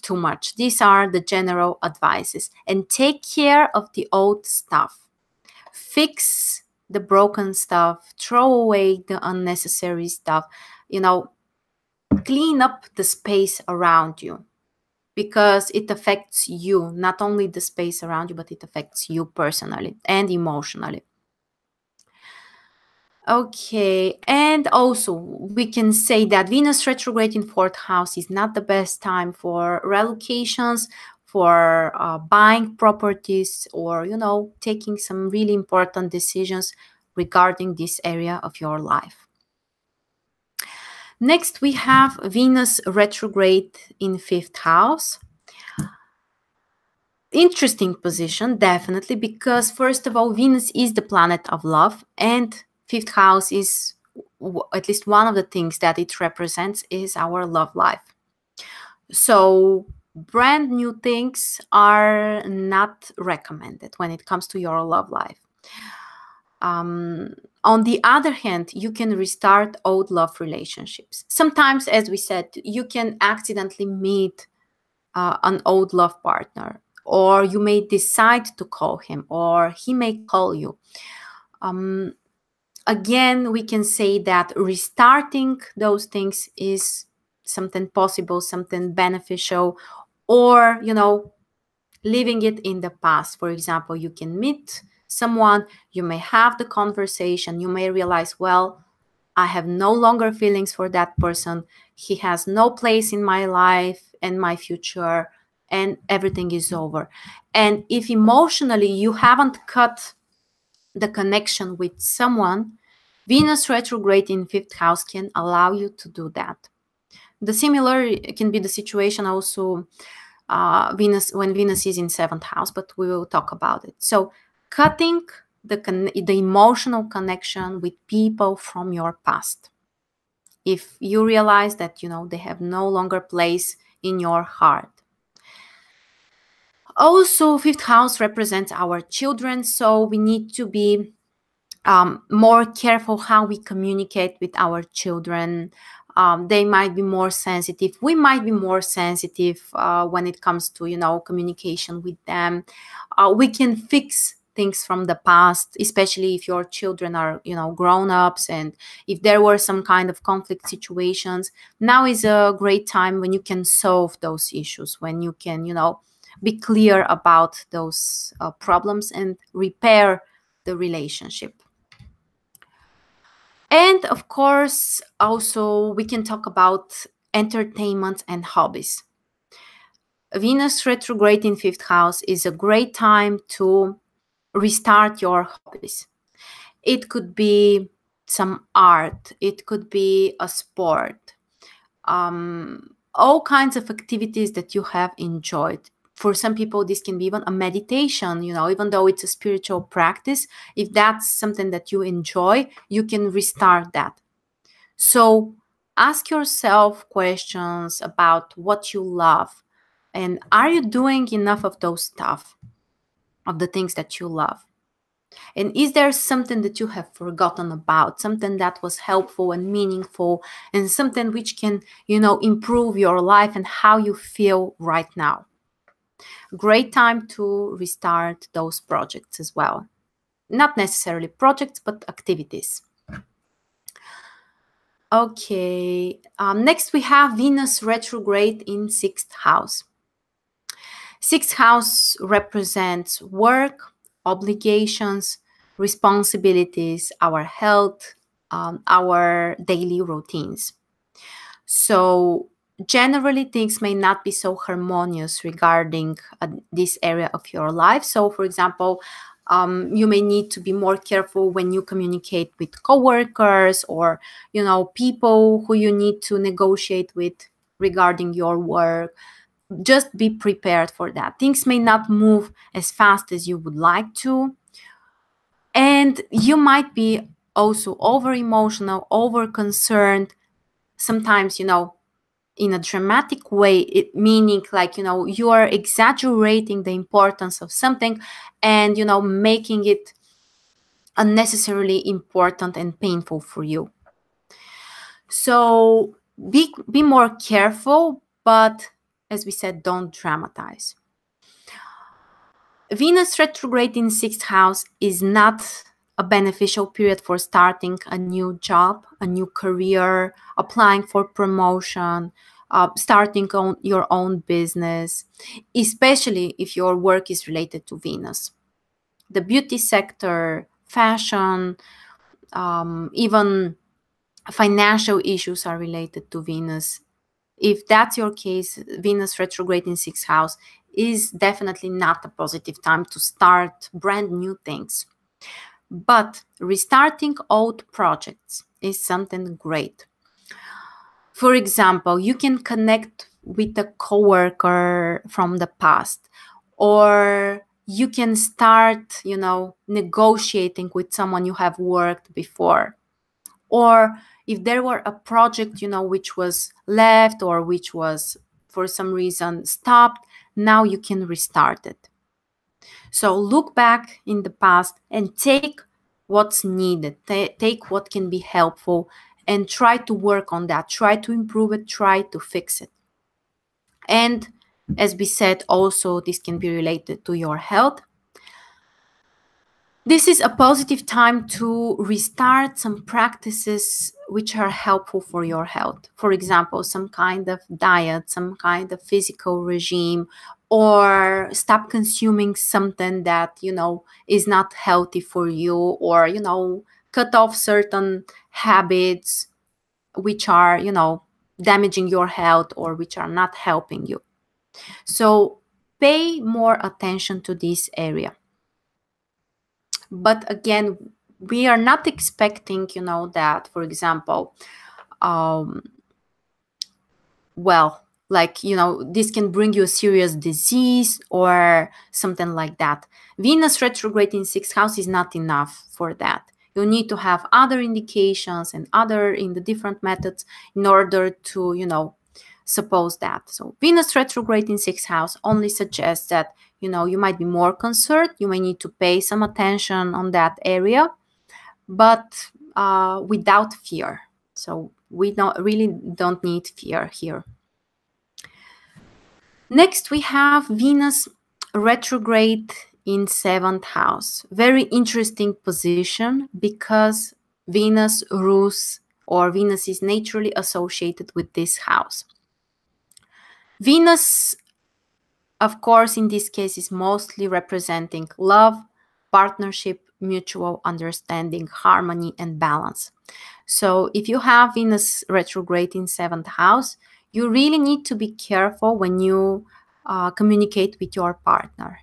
too much. These are the general advices. And take care of the old stuff. Fix the broken stuff, throw away the unnecessary stuff, clean up the space around you, because it affects you, not only the space around you, but it affects you personally and emotionally. Okay, and also we can say that Venus retrograde in 4th house is not the best time for relocations, for buying properties, or, taking some really important decisions regarding this area of your life. Next, we have Venus retrograde in 5th house. Interesting position, definitely, because first of all, Venus is the planet of love, and 5th house is at least one of the things that it represents is our love life. So brand new things are not recommended when it comes to your love life. On the other hand, you can restart old love relationships. Sometimes, as we said, you can accidentally meet an old love partner, or you may decide to call him, or he may call you. Again, we can say that restarting those things is something possible, something beneficial, or, leaving it in the past. For example, you can meet someone, you may have the conversation, you may realize, well, I have no longer feelings for that person. He has no place in my life and my future, and everything is over. And if emotionally you haven't cut the connection with someone, Venus retrograde in fifth house can allow you to do that. The similar can be the situation also when Venus is in seventh house, but we will talk about it. So cutting the emotional connection with people from your past. If you realize that, they have no longer place in your heart. Also, fifth house represents our children, so we need to be more careful how we communicate with our children. They might be more sensitive. We might be more sensitive when it comes to, communication with them. We can fix things from the past, especially if your children are, grown-ups, and if there were some kind of conflict situations. Now is a great time when you can solve those issues, when you can, be clear about those problems and repair the relationship. And of course, also we can talk about entertainment and hobbies. Venus retrograde in fifth house is a great time to restart your hobbies. It could be some art, it could be a sport, all kinds of activities that you have enjoyed. For some people, this can be even a meditation, even though it's a spiritual practice. If that's something that you enjoy, you can restart that. So ask yourself questions about what you love. And are you doing enough of those stuff, of the things that you love? And is there something that you have forgotten about, something that was helpful and meaningful, and something which can, improve your life and how you feel right now? Great time to restart those projects as well. Not necessarily projects, but activities. Okay, next we have Venus retrograde in sixth house. Sixth house represents work, obligations, responsibilities, our health, our daily routines. So generally things may not be so harmonious regarding this area of your life. So for example, you may need to be more careful when you communicate with coworkers or, people who you need to negotiate with regarding your work. Just be prepared for that. Things may not move as fast as you would like to. And you might be also over emotional, over concerned, sometimes, in a dramatic way, meaning like, you are exaggerating the importance of something and, making it unnecessarily important and painful for you. So be more careful, but as we said, don't dramatize. Venus retrograde in sixth house is not a beneficial period for starting a new job, a new career, applying for promotion, starting your own business, especially if your work is related to Venus. The beauty sector, fashion, even financial issues are related to Venus. If that's your case, Venus retrograde in sixth house is definitely not a positive time to start brand new things. But restarting old projects is something great. For example, you can connect with a coworker from the past, or you can start, negotiating with someone you have worked before. Or if there were a project, which was left or which was for some reason stopped, now you can restart it. So look back in the past and take what's needed, take what can be helpful, and try to work on that, try to improve it, try to fix it. And as we said, also this can be related to your health. This is a positive time to restart some practices which are helpful for your health. For example, some kind of diet, some kind of physical regime, or stop consuming something that, is not healthy for you, or, cut off certain habits which are, damaging your health or which are not helping you. So pay more attention to this area. But again, we are not expecting, that, for example, this can bring you a serious disease or something like that. Venus retrograde in 6th house is not enough for that. You need to have other indications and in the different methods in order to, suppose that. So Venus retrograde in 6th house only suggests that, you might be more concerned. You may need to pay some attention on that area, but without fear. So we really don't need fear here. Next, we have Venus retrograde in 7th house. Very interesting position because Venus rules, or Venus is naturally associated with this house. Venus, of course, in this case is mostly representing love, partnership, mutual understanding, harmony, and balance. So if you have Venus retrograde in 7th house, you really need to be careful when you communicate with your partner.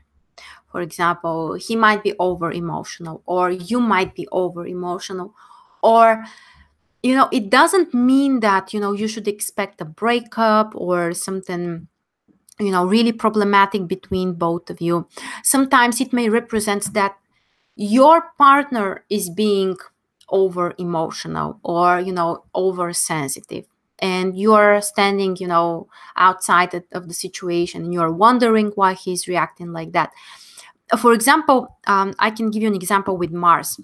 For example, he might be over-emotional, or you might be over-emotional, or, it doesn't mean that, you should expect a breakup or something, really problematic between both of you. Sometimes it may represent that your partner is being over-emotional or, oversensitive, and you're standing, outside of the situation, and you're wondering why he's reacting like that. For example, I can give you an example with Mars.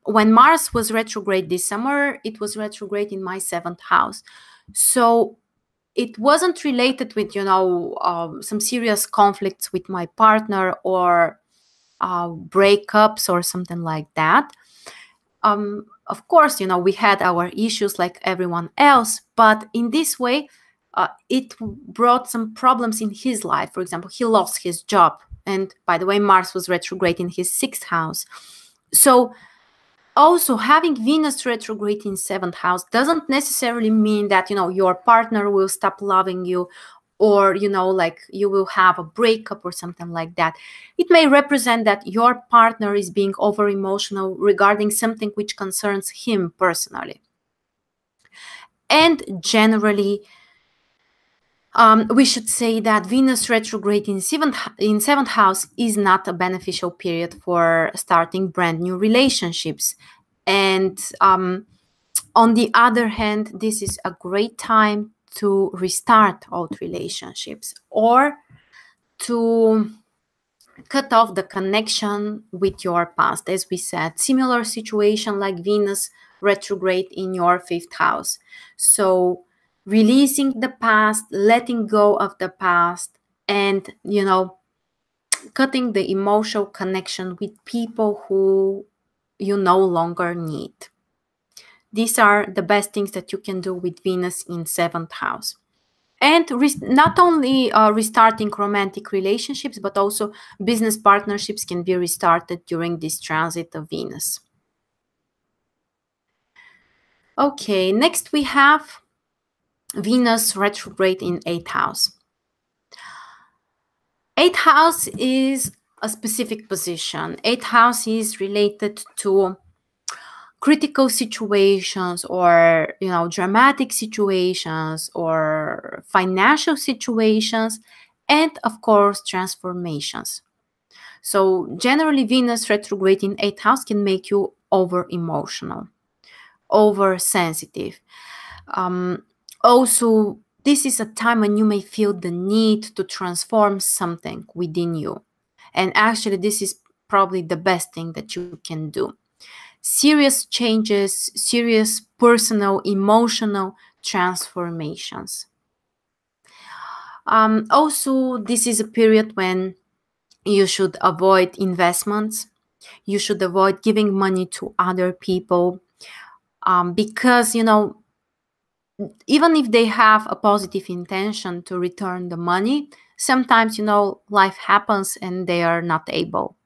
When Mars was retrograde this summer, it was retrograde in my 7th house. So it wasn't related with, some serious conflicts with my partner or breakups or something like that. Of course, we had our issues like everyone else, but in this way, it brought some problems in his life. For example, he lost his job. And by the way, Mars was retrograde in his 6th house. So also having Venus retrograde in 7th house doesn't necessarily mean that, your partner will stop loving you, or, like you will have a breakup or something like that. It may represent that your partner is being over-emotional regarding something which concerns him personally. And generally, we should say that Venus retrograde in 7th house is not a beneficial period for starting brand new relationships. And on the other hand, this is a great time to restart old relationships or to cut off the connection with your past. As we said, similar situation like Venus retrograde in your 5th house. So releasing the past, letting go of the past, and, cutting the emotional connection with people who you no longer need. These are the best things that you can do with Venus in 7th house. And not only restarting romantic relationships, but also business partnerships can be restarted during this transit of Venus. Okay, next we have Venus retrograde in 8th house. 8th house is a specific position. 8th house is related to critical situations or, dramatic situations or financial situations, and of course, transformations. So generally, Venus retrograde in 8th house can make you over-emotional, oversensitive. Also, This is a time when you may feel the need to transform something within you. And actually, this is probably the best thing that you can do. Serious changes, serious personal, emotional transformations. Also, this is a period when you should avoid investments. You should avoid giving money to other people because, even if they have a positive intention to return the money, sometimes, life happens and they are not able.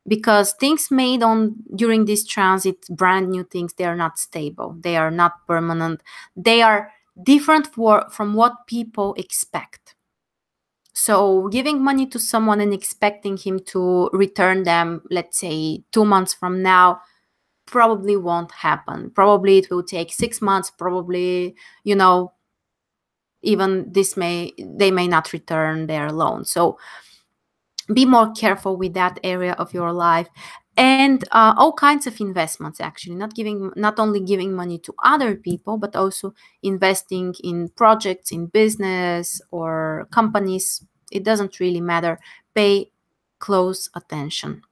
Because things made on during this transit, brand new things, they are not stable. They are not permanent. They are different from what people expect. So giving money to someone and expecting him to return them, let's say 2 months from now, probably won't happen. Probably it will take 6 months. Probably, even they may not return their loan. So be more careful with that area of your life. And all kinds of investments, actually, not only giving money to other people, but also investing in projects, in business or companies. It doesn't really matter. Pay close attention.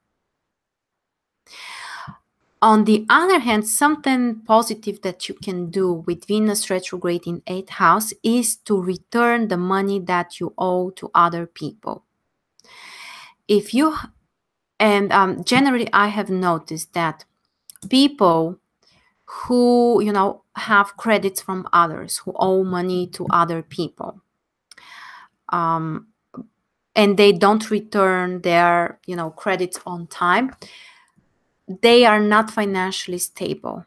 On the other hand, something positive that you can do with Venus retrograde in 8th house is to return the money that you owe to other people. If you and generally, I have noticed that people who, have credits from others, who owe money to other people, and they don't return their, credits on time, they are not financially stable.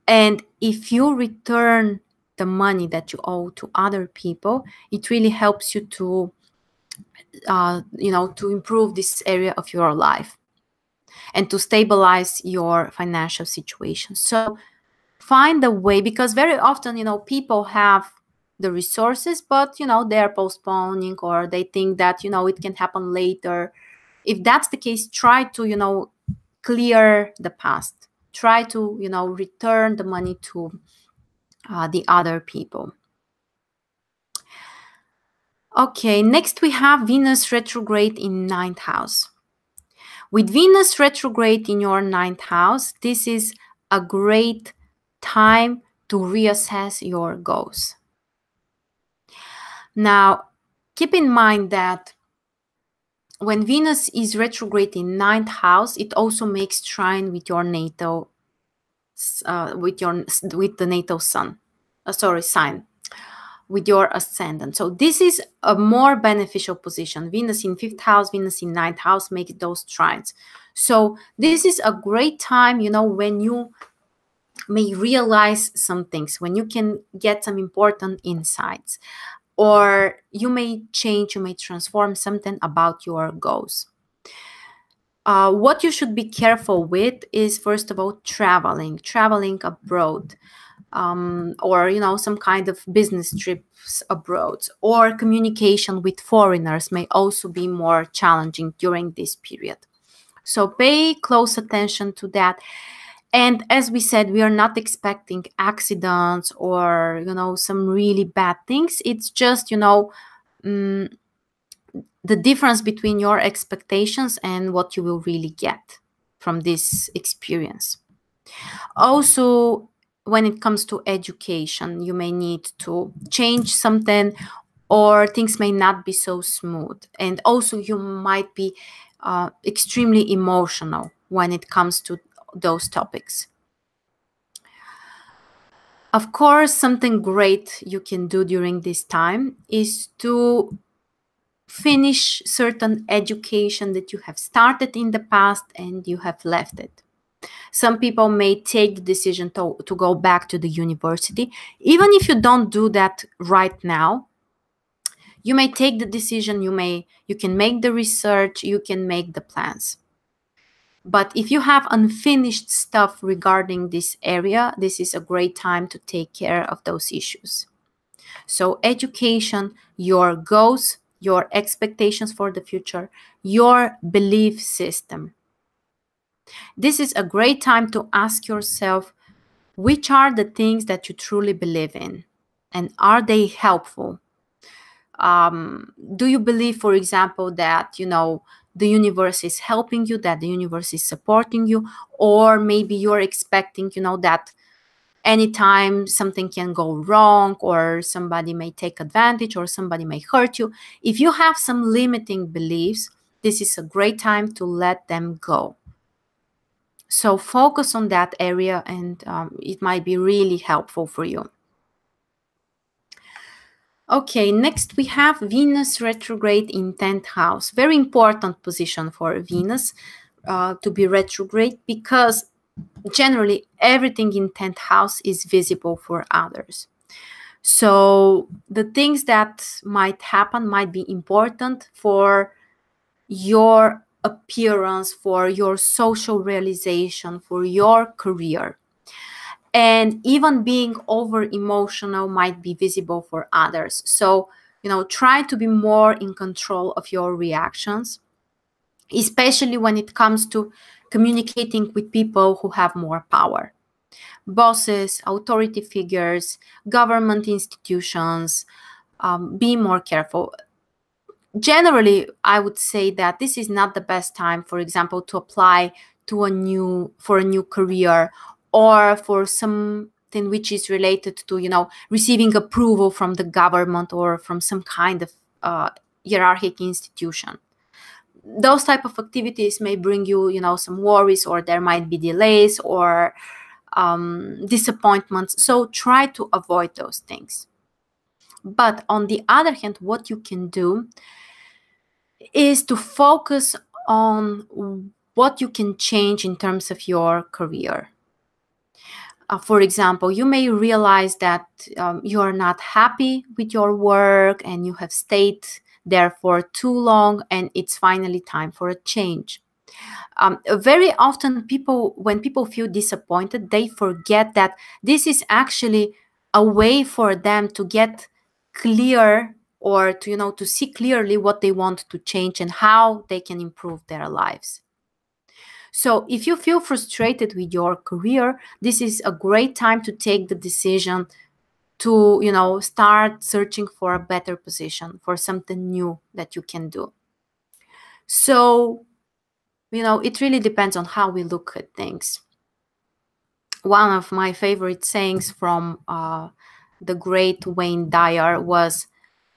And if you return the money that you owe to other people, it really helps you to, to improve this area of your life and to stabilize your financial situation. So find a way, because very often, people have the resources, but, they're postponing, or they think that, it can happen later. If that's the case, try to, clear the past. Try to, return the money to the other people. Okay, next we have Venus retrograde in 9th house. With Venus retrograde in your 9th house, this is a great time to reassess your goals. Now, keep in mind that when Venus is retrograde in 9th house, it also makes trine with your natal, with the natal sign, with your ascendant. So this is a more beneficial position. Venus in 5th house, Venus in 9th house makes those trines. So this is a great time, when you may realize some things, when you can get some important insights, or you may change, you may transform something about your goals. What you should be careful with is, first of all, traveling abroad, or some kind of business trips abroad, or communication with foreigners may also be more challenging during this period. So pay close attention to that. And as we said, we are not expecting accidents or, some really bad things. It's just, the difference between your expectations and what you will really get from this experience. Also, when it comes to education, you may need to change something, or things may not be so smooth. And also, you might be extremely emotional when it comes to those topics. Of course, something great you can do during this time is to finish certain education that you have started in the past and you have left it. Some people may take the decision to go back to the university. Even if you don't do that right now, you may take the decision, you can make the research, you can make the plans. But if you have unfinished stuff regarding this area, this is a great time to take care of those issues. So education, your goals, your expectations for the future, your belief system. This is a great time to ask yourself, which are the things that you truly believe in? and are they helpful? Do you believe, for example, that the universe is helping you, that the universe is supporting you, or maybe you're expecting that anytime something can go wrong, or somebody may take advantage, or somebody may hurt you? If you have some limiting beliefs, this is a great time to let them go. So focus on that area, and it might be really helpful for you. Okay, next we have Venus retrograde in 10th house. Very important position for Venus to be retrograde, because generally everything in 10th house is visible for others. So the things that might happen might be important for your appearance, for your social realization, for your career. And even being over emotional might be visible for others. So, try to be more in control of your reactions, especially when it comes to communicating with people who have more power. Bosses, authority figures, government institutions, be more careful. Generally, I would say that this is not the best time, for example, to apply for a new career, or for something which is related to receiving approval from the government or from some kind of hierarchic institution. Those type of activities may bring you some worries, or there might be delays or disappointments. So try to avoid those things. But on the other hand, what you can do is to focus on what you can change in terms of your career. For example, you may realize that you are not happy with your work and you have stayed there for too long, and it's finally time for a change. Very often when people feel disappointed, they forget that this is actually a way for them to get clear, or to see clearly what they want to change and how they can improve their lives. So if you feel frustrated with your career, this is a great time to take the decision to start searching for a better position, for something new that you can do. So it really depends on how we look at things. One of my favorite sayings from the great Wayne Dyer was,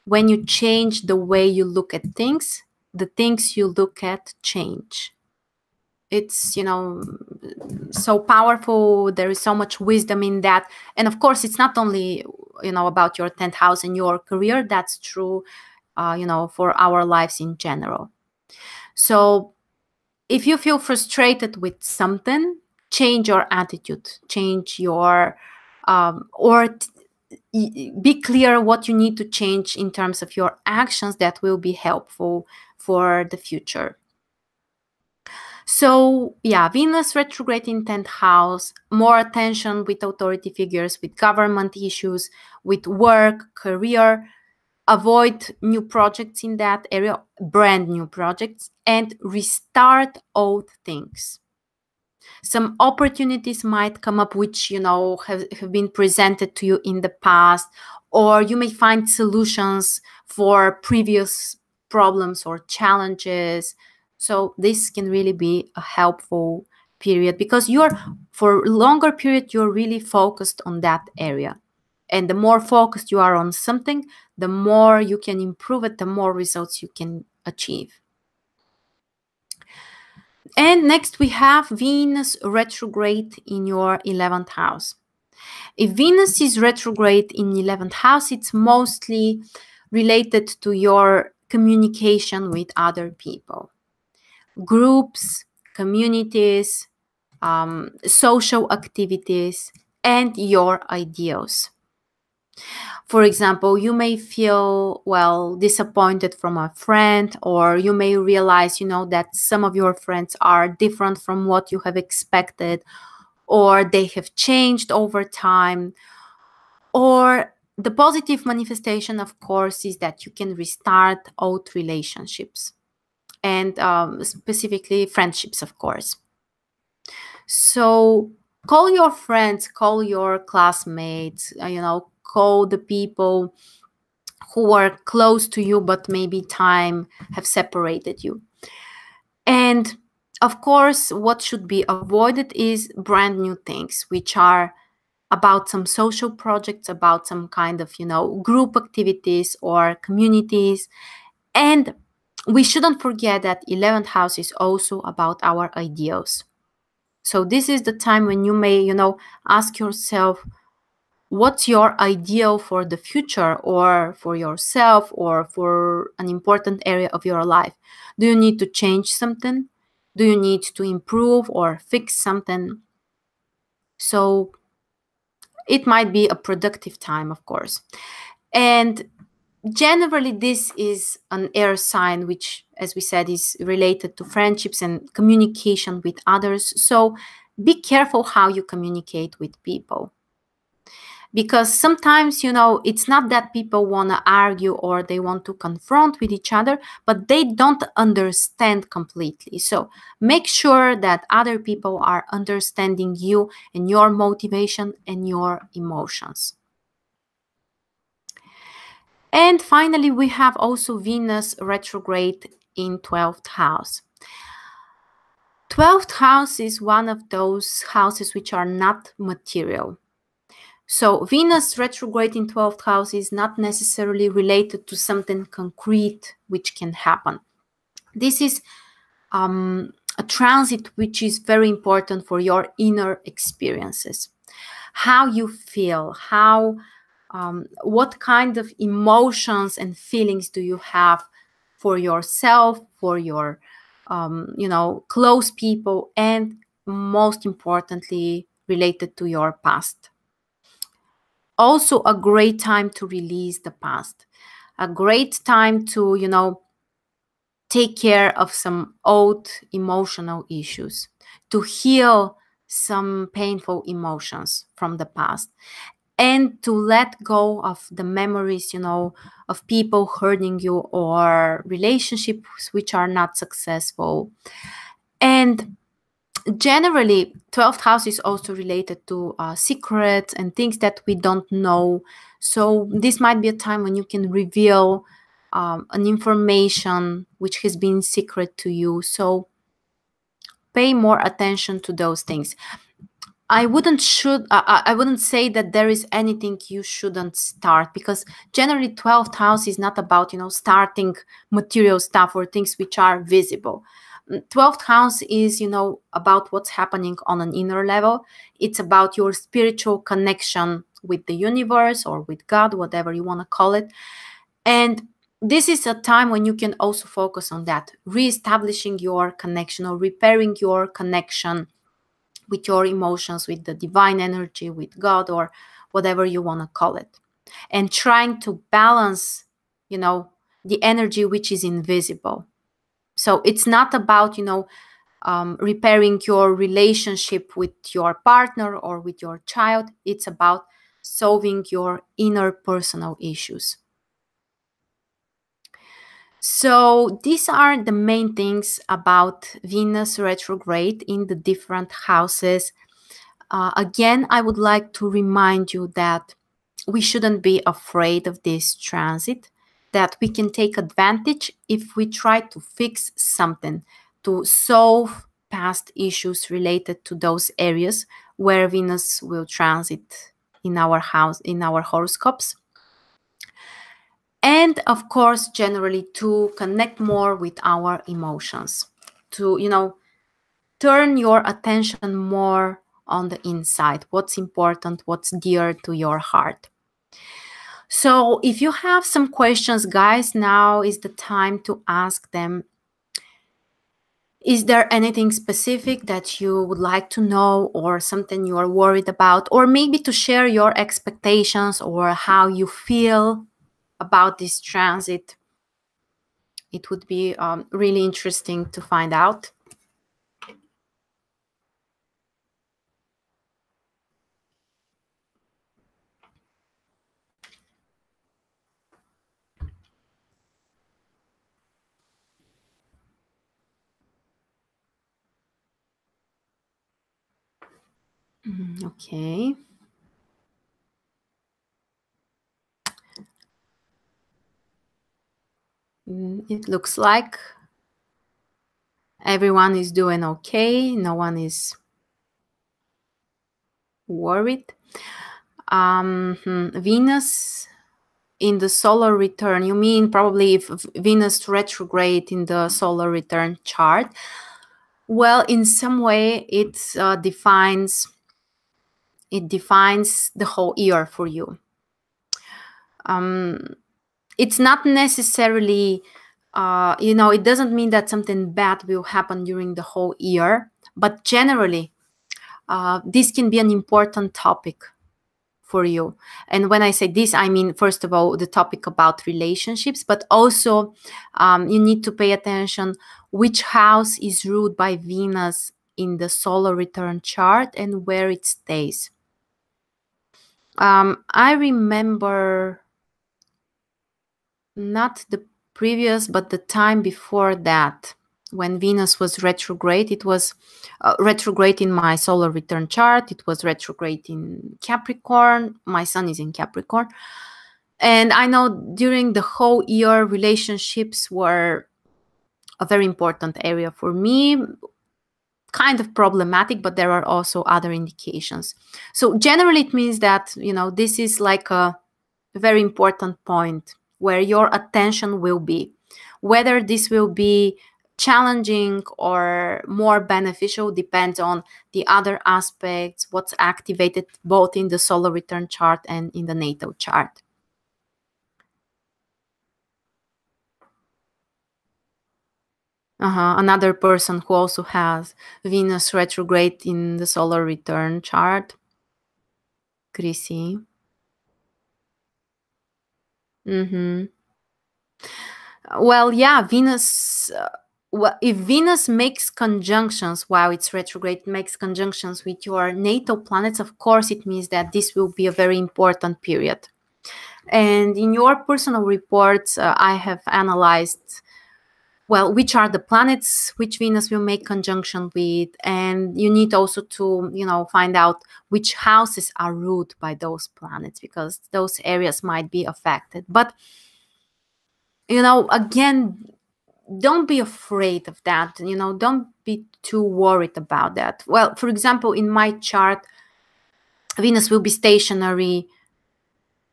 when you change the way you look at things, the things you look at change. It's so powerful. There is so much wisdom in that. And of course, it's not only about your 10th house and your career. That's true for our lives in general. So if you feel frustrated with something, change your attitude, change your be clear what you need to change in terms of your actions that will be helpful for the future. So yeah, Venus retrograde in 10th house, more attention with authority figures, with government issues, with work, career. Avoid new projects in that area, brand new projects, and restart old things. Some opportunities might come up which have been presented to you in the past, or you may find solutions for previous problems or challenges. So this can really be a helpful period, because for a longer period you're really focused on that area. And the more focused you are on something, the more you can improve it, the more results you can achieve. And next we have Venus retrograde in your 11th house. If Venus is retrograde in 11th house, it's mostly related to your communication with other people, groups, communities, social activities, and your ideals. For example, you may feel, disappointed from a friend, or you may realize, that some of your friends are different from what you have expected, or they have changed over time. Or the positive manifestation, of course, is that you can restart old relationships, and specifically friendships, of course. So call your friends, call your classmates, call the people who are close to you, but maybe time have separated you. And of course, what should be avoided is brand new things, which are about some social projects, about some kind of, group activities or communities. And we shouldn't forget that 11th house is also about our ideals. So this is the time when you may, ask yourself, what's your ideal for the future or for yourself or for an important area of your life? Do you need to change something? Do you need to improve or fix something? So it might be a productive time, of course. And generally, this is an air sign, which, as we said, is related to friendships and communication with others. So be careful how you communicate with people. Because sometimes, it's not that people want to argue or they want to confront with each other, but they don't understand completely. So make sure that other people are understanding you and your motivation and your emotions. And finally, we have also Venus retrograde in 12th house. 12th house is one of those houses which are not material. So Venus retrograde in 12th house is not necessarily related to something concrete which can happen. This is a transit which is very important for your inner experiences. How you feel, what kind of emotions and feelings do you have for yourself, for your, close people, and most importantly, related to your past. Also a great time to release the past, a great time to, take care of some old emotional issues, to heal some painful emotions from the past, and to let go of the memories, of people hurting you or relationships which are not successful. And generally, 12th house is also related to secrets and things that we don't know. So this might be a time when you can reveal an information which has been secret to you. So pay more attention to those things. I wouldn't say that there is anything you shouldn't start, because generally 12th house is not about, starting material stuff or things which are visible. 12th house is, about what's happening on an inner level. It's about your spiritual connection with the universe or with God, whatever you want to call it. And this is a time when you can also focus on that, reestablishing your connection or repairing your connection with your emotions, with the divine energy, with God, or whatever you want to call it. And trying to balance, the energy which is invisible. So it's not about, repairing your relationship with your partner or with your child. It's about solving your inner personal issues. So these are the main things about Venus retrograde in the different houses. Again, I would like to remind you that we shouldn't be afraid of this transit, that we can take advantage if we try to fix something, to solve past issues related to those areas where Venus will transit in our house, in our horoscopes. And of course, generally to connect more with our emotions, to, turn your attention more on the inside, what's important, what's dear to your heart. So if you have some questions, guys, now is the time to ask them. Is there anything specific that you would like to know, or something you are worried about, or maybe to share your expectations or how you feel about this transit? It would be really interesting to find out. Okay. It looks like everyone is doing okay. No one is worried. Venus in the solar return. You mean probably if Venus retrograde in the solar return chart? Well, in some way, it defines the whole year for you. It's not necessarily, it doesn't mean that something bad will happen during the whole year, but generally, this can be an important topic for you. And when I say this, I mean, first of all, the topic about relationships, but also you need to pay attention which house is ruled by Venus in the solar return chart and where it stays. I remember not the previous, but the time before that, when Venus was retrograde. It was retrograde in my solar return chart. It was retrograde in Capricorn. My sun is in Capricorn. And I know during the whole year, relationships were a very important area for me. Kind of problematic, but there are also other indications. So generally, it means that, this is like a very important point where your attention will be. Whether this will be challenging or more beneficial depends on the other aspects, what's activated both in the solar return chart and in the natal chart. Another person who also has Venus retrograde in the solar return chart, Chrissy. Well, yeah, Venus. If Venus makes conjunctions while it's retrograde, makes conjunctions with your natal planets, of course, it means that this will be a very important period. And in your personal reports, I have analyzed, well, which are the planets which Venus will make conjunction with, and you need also to, find out which houses are ruled by those planets, because those areas might be affected. But again, don't be afraid of that. Don't be too worried about that. Well, for example, in my chart, Venus will be stationary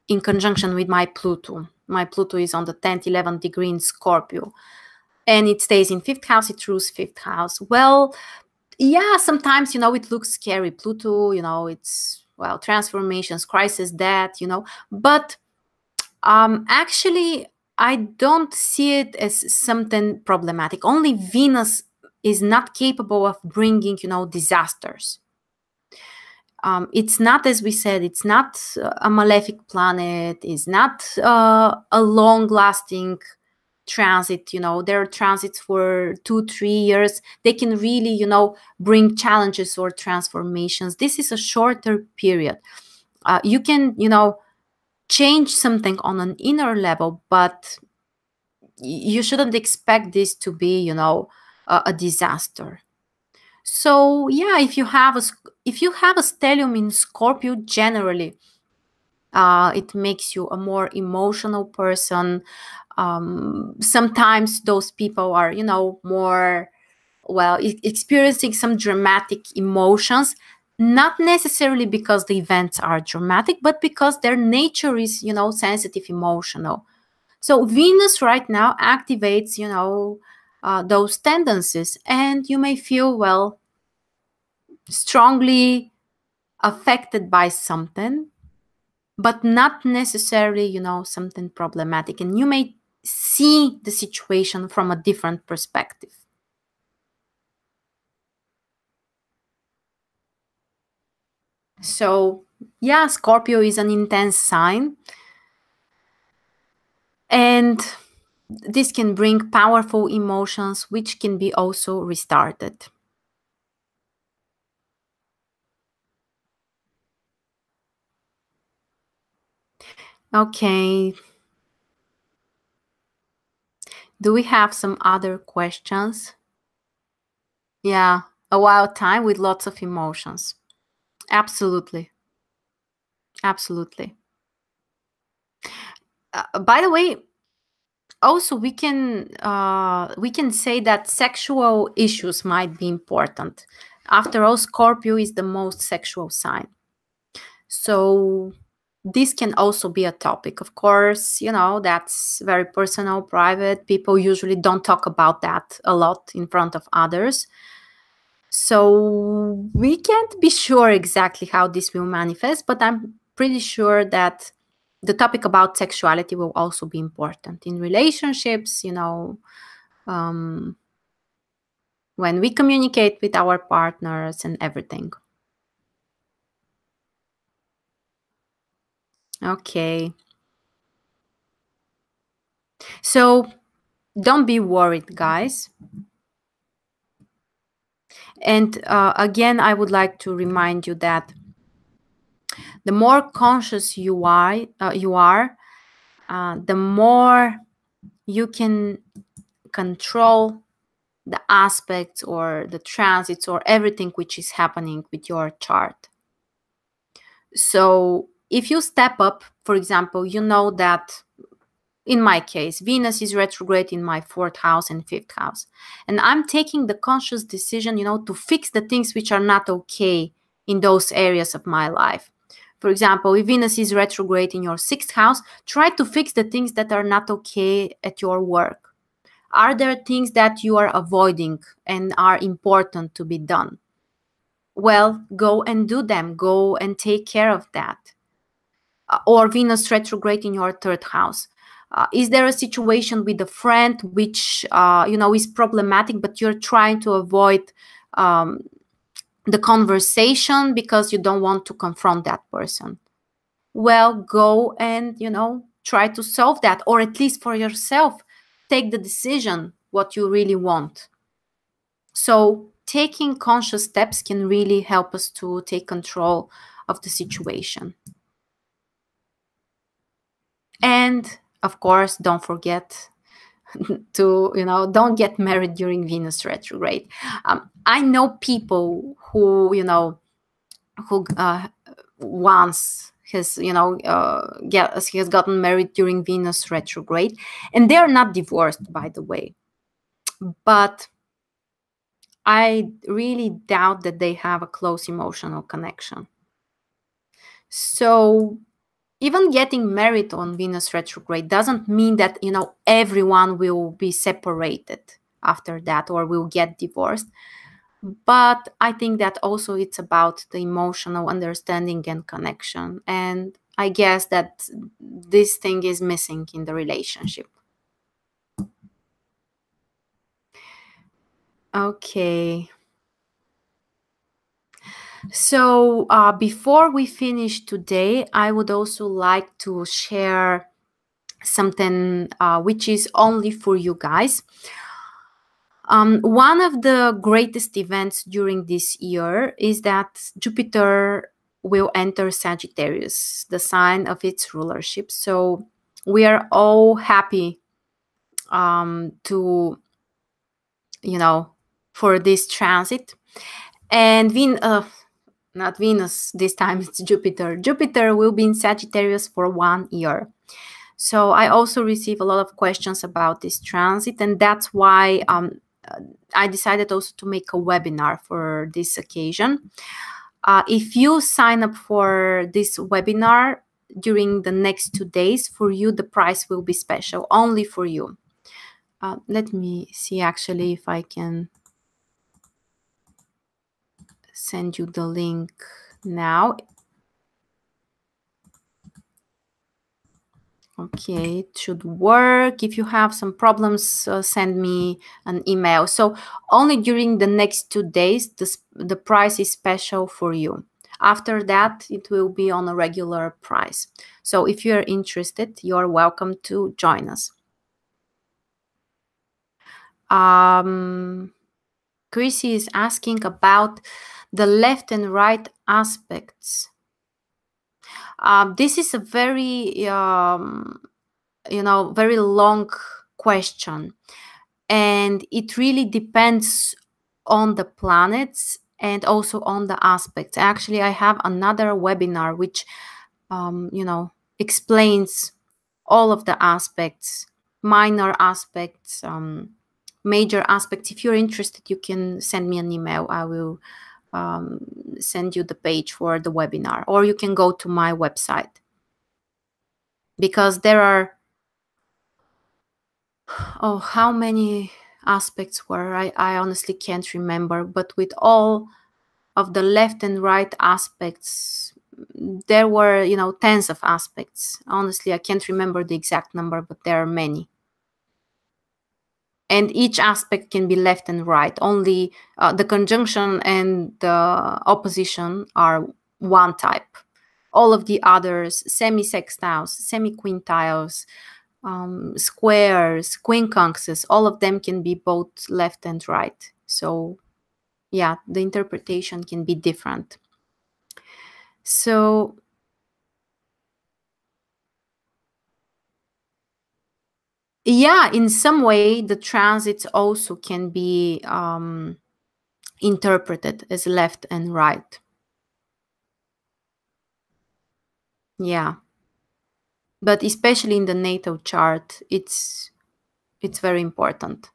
in conjunction with my Pluto. My Pluto is on the 10th, 11th degree in Scorpio, and it stays in 5th house. It rules 5th house. Well, yeah, sometimes, it looks scary. Pluto, it's, well, transformations, crisis, death, but actually, I don't see it as something problematic. Only Venus is not capable of bringing, disasters. It's not, as we said, it's not a malefic planet. It's not a long-lasting transit. There are transits for 2-3 years. They can really, bring challenges or transformations. This is a shorter period. You can, change something on an inner level, but you shouldn't expect this to be, a disaster. So yeah, if you have a stellium in Scorpio, generally, it makes you a more emotional person. Sometimes those people are, more, well, experiencing some dramatic emotions, not necessarily because the events are dramatic, but because their nature is, sensitive, emotional. So Venus right now activates, those tendencies, and you may feel, well, strongly affected by something, but not necessarily, something problematic. And you may see the situation from a different perspective. So yeah, Scorpio is an intense sign, and this can bring powerful emotions which can be also restarted. Okay. Do we have some other questions? Yeah, a wild time with lots of emotions. Absolutely. Absolutely. By the way, Also, we can say that sexual issues might be important. After all, Scorpio is the most sexual sign. So this can also be a topic. Of course, that's very personal, private. People usually don't talk about that a lot in front of others. So we can't be sure exactly how this will manifest, but I'm pretty sure that the topic about sexuality will also be important in relationships, um, when we communicate with our partners and everything. Okay. So don't be worried, guys. And again, I would like to remind you that the more conscious you are, the more you can control the aspects or the transits or everything which is happening with your chart. So if you step up, for example, you know that in my case, Venus is retrograde in my fourth house and fifth house. And I'm taking the conscious decision, to fix the things which are not okay in those areas of my life. For example, if Venus is retrograde in your sixth house, try to fix the things that are not okay at your work. Are there things that you are avoiding and are important to be done? Well, go and do them. Go and take care of that. Or Venus retrograde in your third house. Is there a situation with a friend which is problematic, but you're trying to avoid the conversation because you don't want to confront that person? Well, go and try to solve that, or at least for yourself, take the decision what you really want. So taking conscious steps can really help us to take control of the situation. And of course, don't forget to, don't get married during Venus retrograde. I know people who once has gotten married during Venus retrograde, and they're not divorced, by the way. But I really doubt that they have a close emotional connection. So even getting married on Venus retrograde doesn't mean that, everyone will be separated after that or will get divorced. But I think that also it's about the emotional understanding and connection. And I guess that this thing is missing in the relationship. Okay. So before we finish today, I would also like to share something which is only for you guys. One of the greatest events during this year is that Jupiter will enter Sagittarius, the sign of its rulership. So we are all happy to, for this transit. And not Venus, this time it's Jupiter. Jupiter will be in Sagittarius for 1 year. So I also receive a lot of questions about this transit, and that's why I decided also to make a webinar for this occasion. If you sign up for this webinar during the next 2 days, for you, the price will be special, only for you. Let me see actually if I can send you the link now. Okay, it should work. If you have some problems, send me an email. So only during the next 2 days, the price is special for you. After that, it will be on a regular price. So if you're interested, you're welcome to join us. Chrissy is asking about the left and right aspects. This is a very very long question, and it really depends on the planets and also on the aspects. Actually, I have another webinar which explains all of the aspects minor aspects, major aspects. If you're interested, you can send me an email. I will send you the page for the webinar, or you can go to my website, because there are, oh, how many aspects were, I honestly can't remember, but with all of the left and right aspects, there were, tens of aspects. Honestly, I can't remember the exact number, but there are many. And each aspect can be left and right. Only the conjunction and the opposition are one type. All of the others, semi-sextiles, semi-quintiles, squares, quincunxes, all of them can be both left and right. So yeah, the interpretation can be different. So yeah, in some way, the transits also can be interpreted as left and right. Yeah. But especially in the natal chart, it's very important.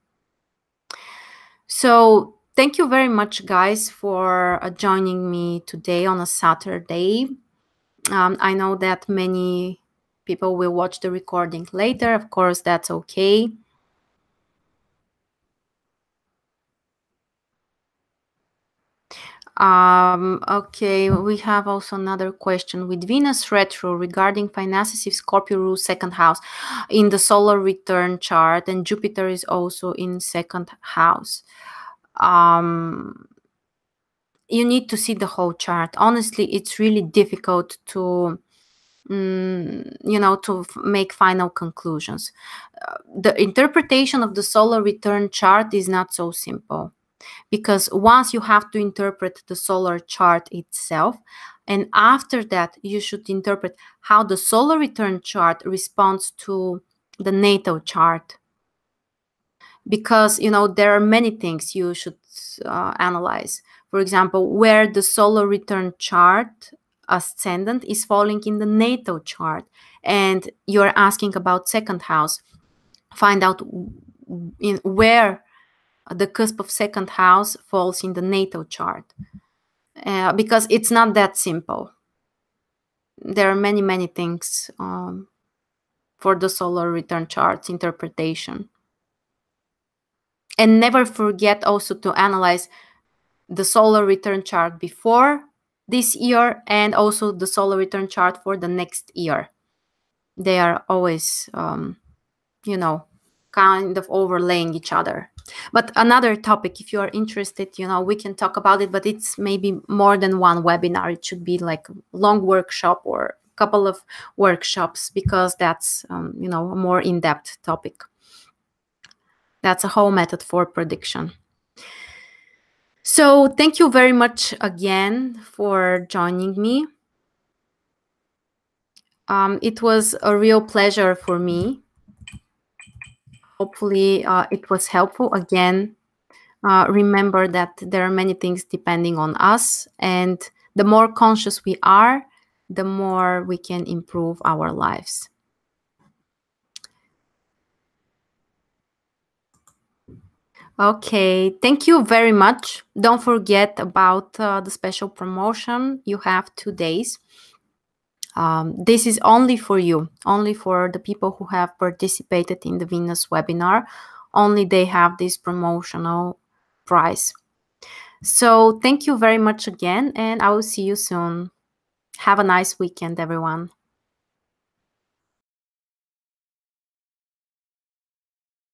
So thank you very much, guys, for joining me today on a Saturday. I know that many people will watch the recording later. Of course, that's okay. Okay, we have also another question. With Venus retro regarding finances, if Scorpio rules second house in the solar return chart, and Jupiter is also in second house, you need to see the whole chart. Honestly, it's really difficult to make final conclusions. The interpretation of the solar return chart is not so simple, because once you have to interpret the solar chart itself, and after that you should interpret how the solar return chart responds to the natal chart, because there are many things you should analyze. For example, where the solar return chart ascendant is falling in the natal chart, and you're asking about second house, find out in where the cusp of second house falls in the natal chart, because it's not that simple. There are many things for the solar return chart's interpretation. And never forget also to analyze the solar return chart before this year and also the solar return chart for the next year. They are always, kind of overlaying each other. But another topic, if you are interested, we can talk about it, but it's maybe more than one webinar. It should be like a long workshop or a couple of workshops, because that's, a more in-depth topic. That's a whole method for prediction. So thank you very much again for joining me. It was a real pleasure for me. Hopefully it was helpful. Again, remember that there are many things depending on us, and the more conscious we are, the more we can improve our lives. Okay, thank you very much. Don't forget about the special promotion. You have 2 days. This is only for you, only for the people who have participated in the Venus webinar. Only they have this promotional price. So thank you very much again, and I will see you soon. Have a nice weekend, everyone.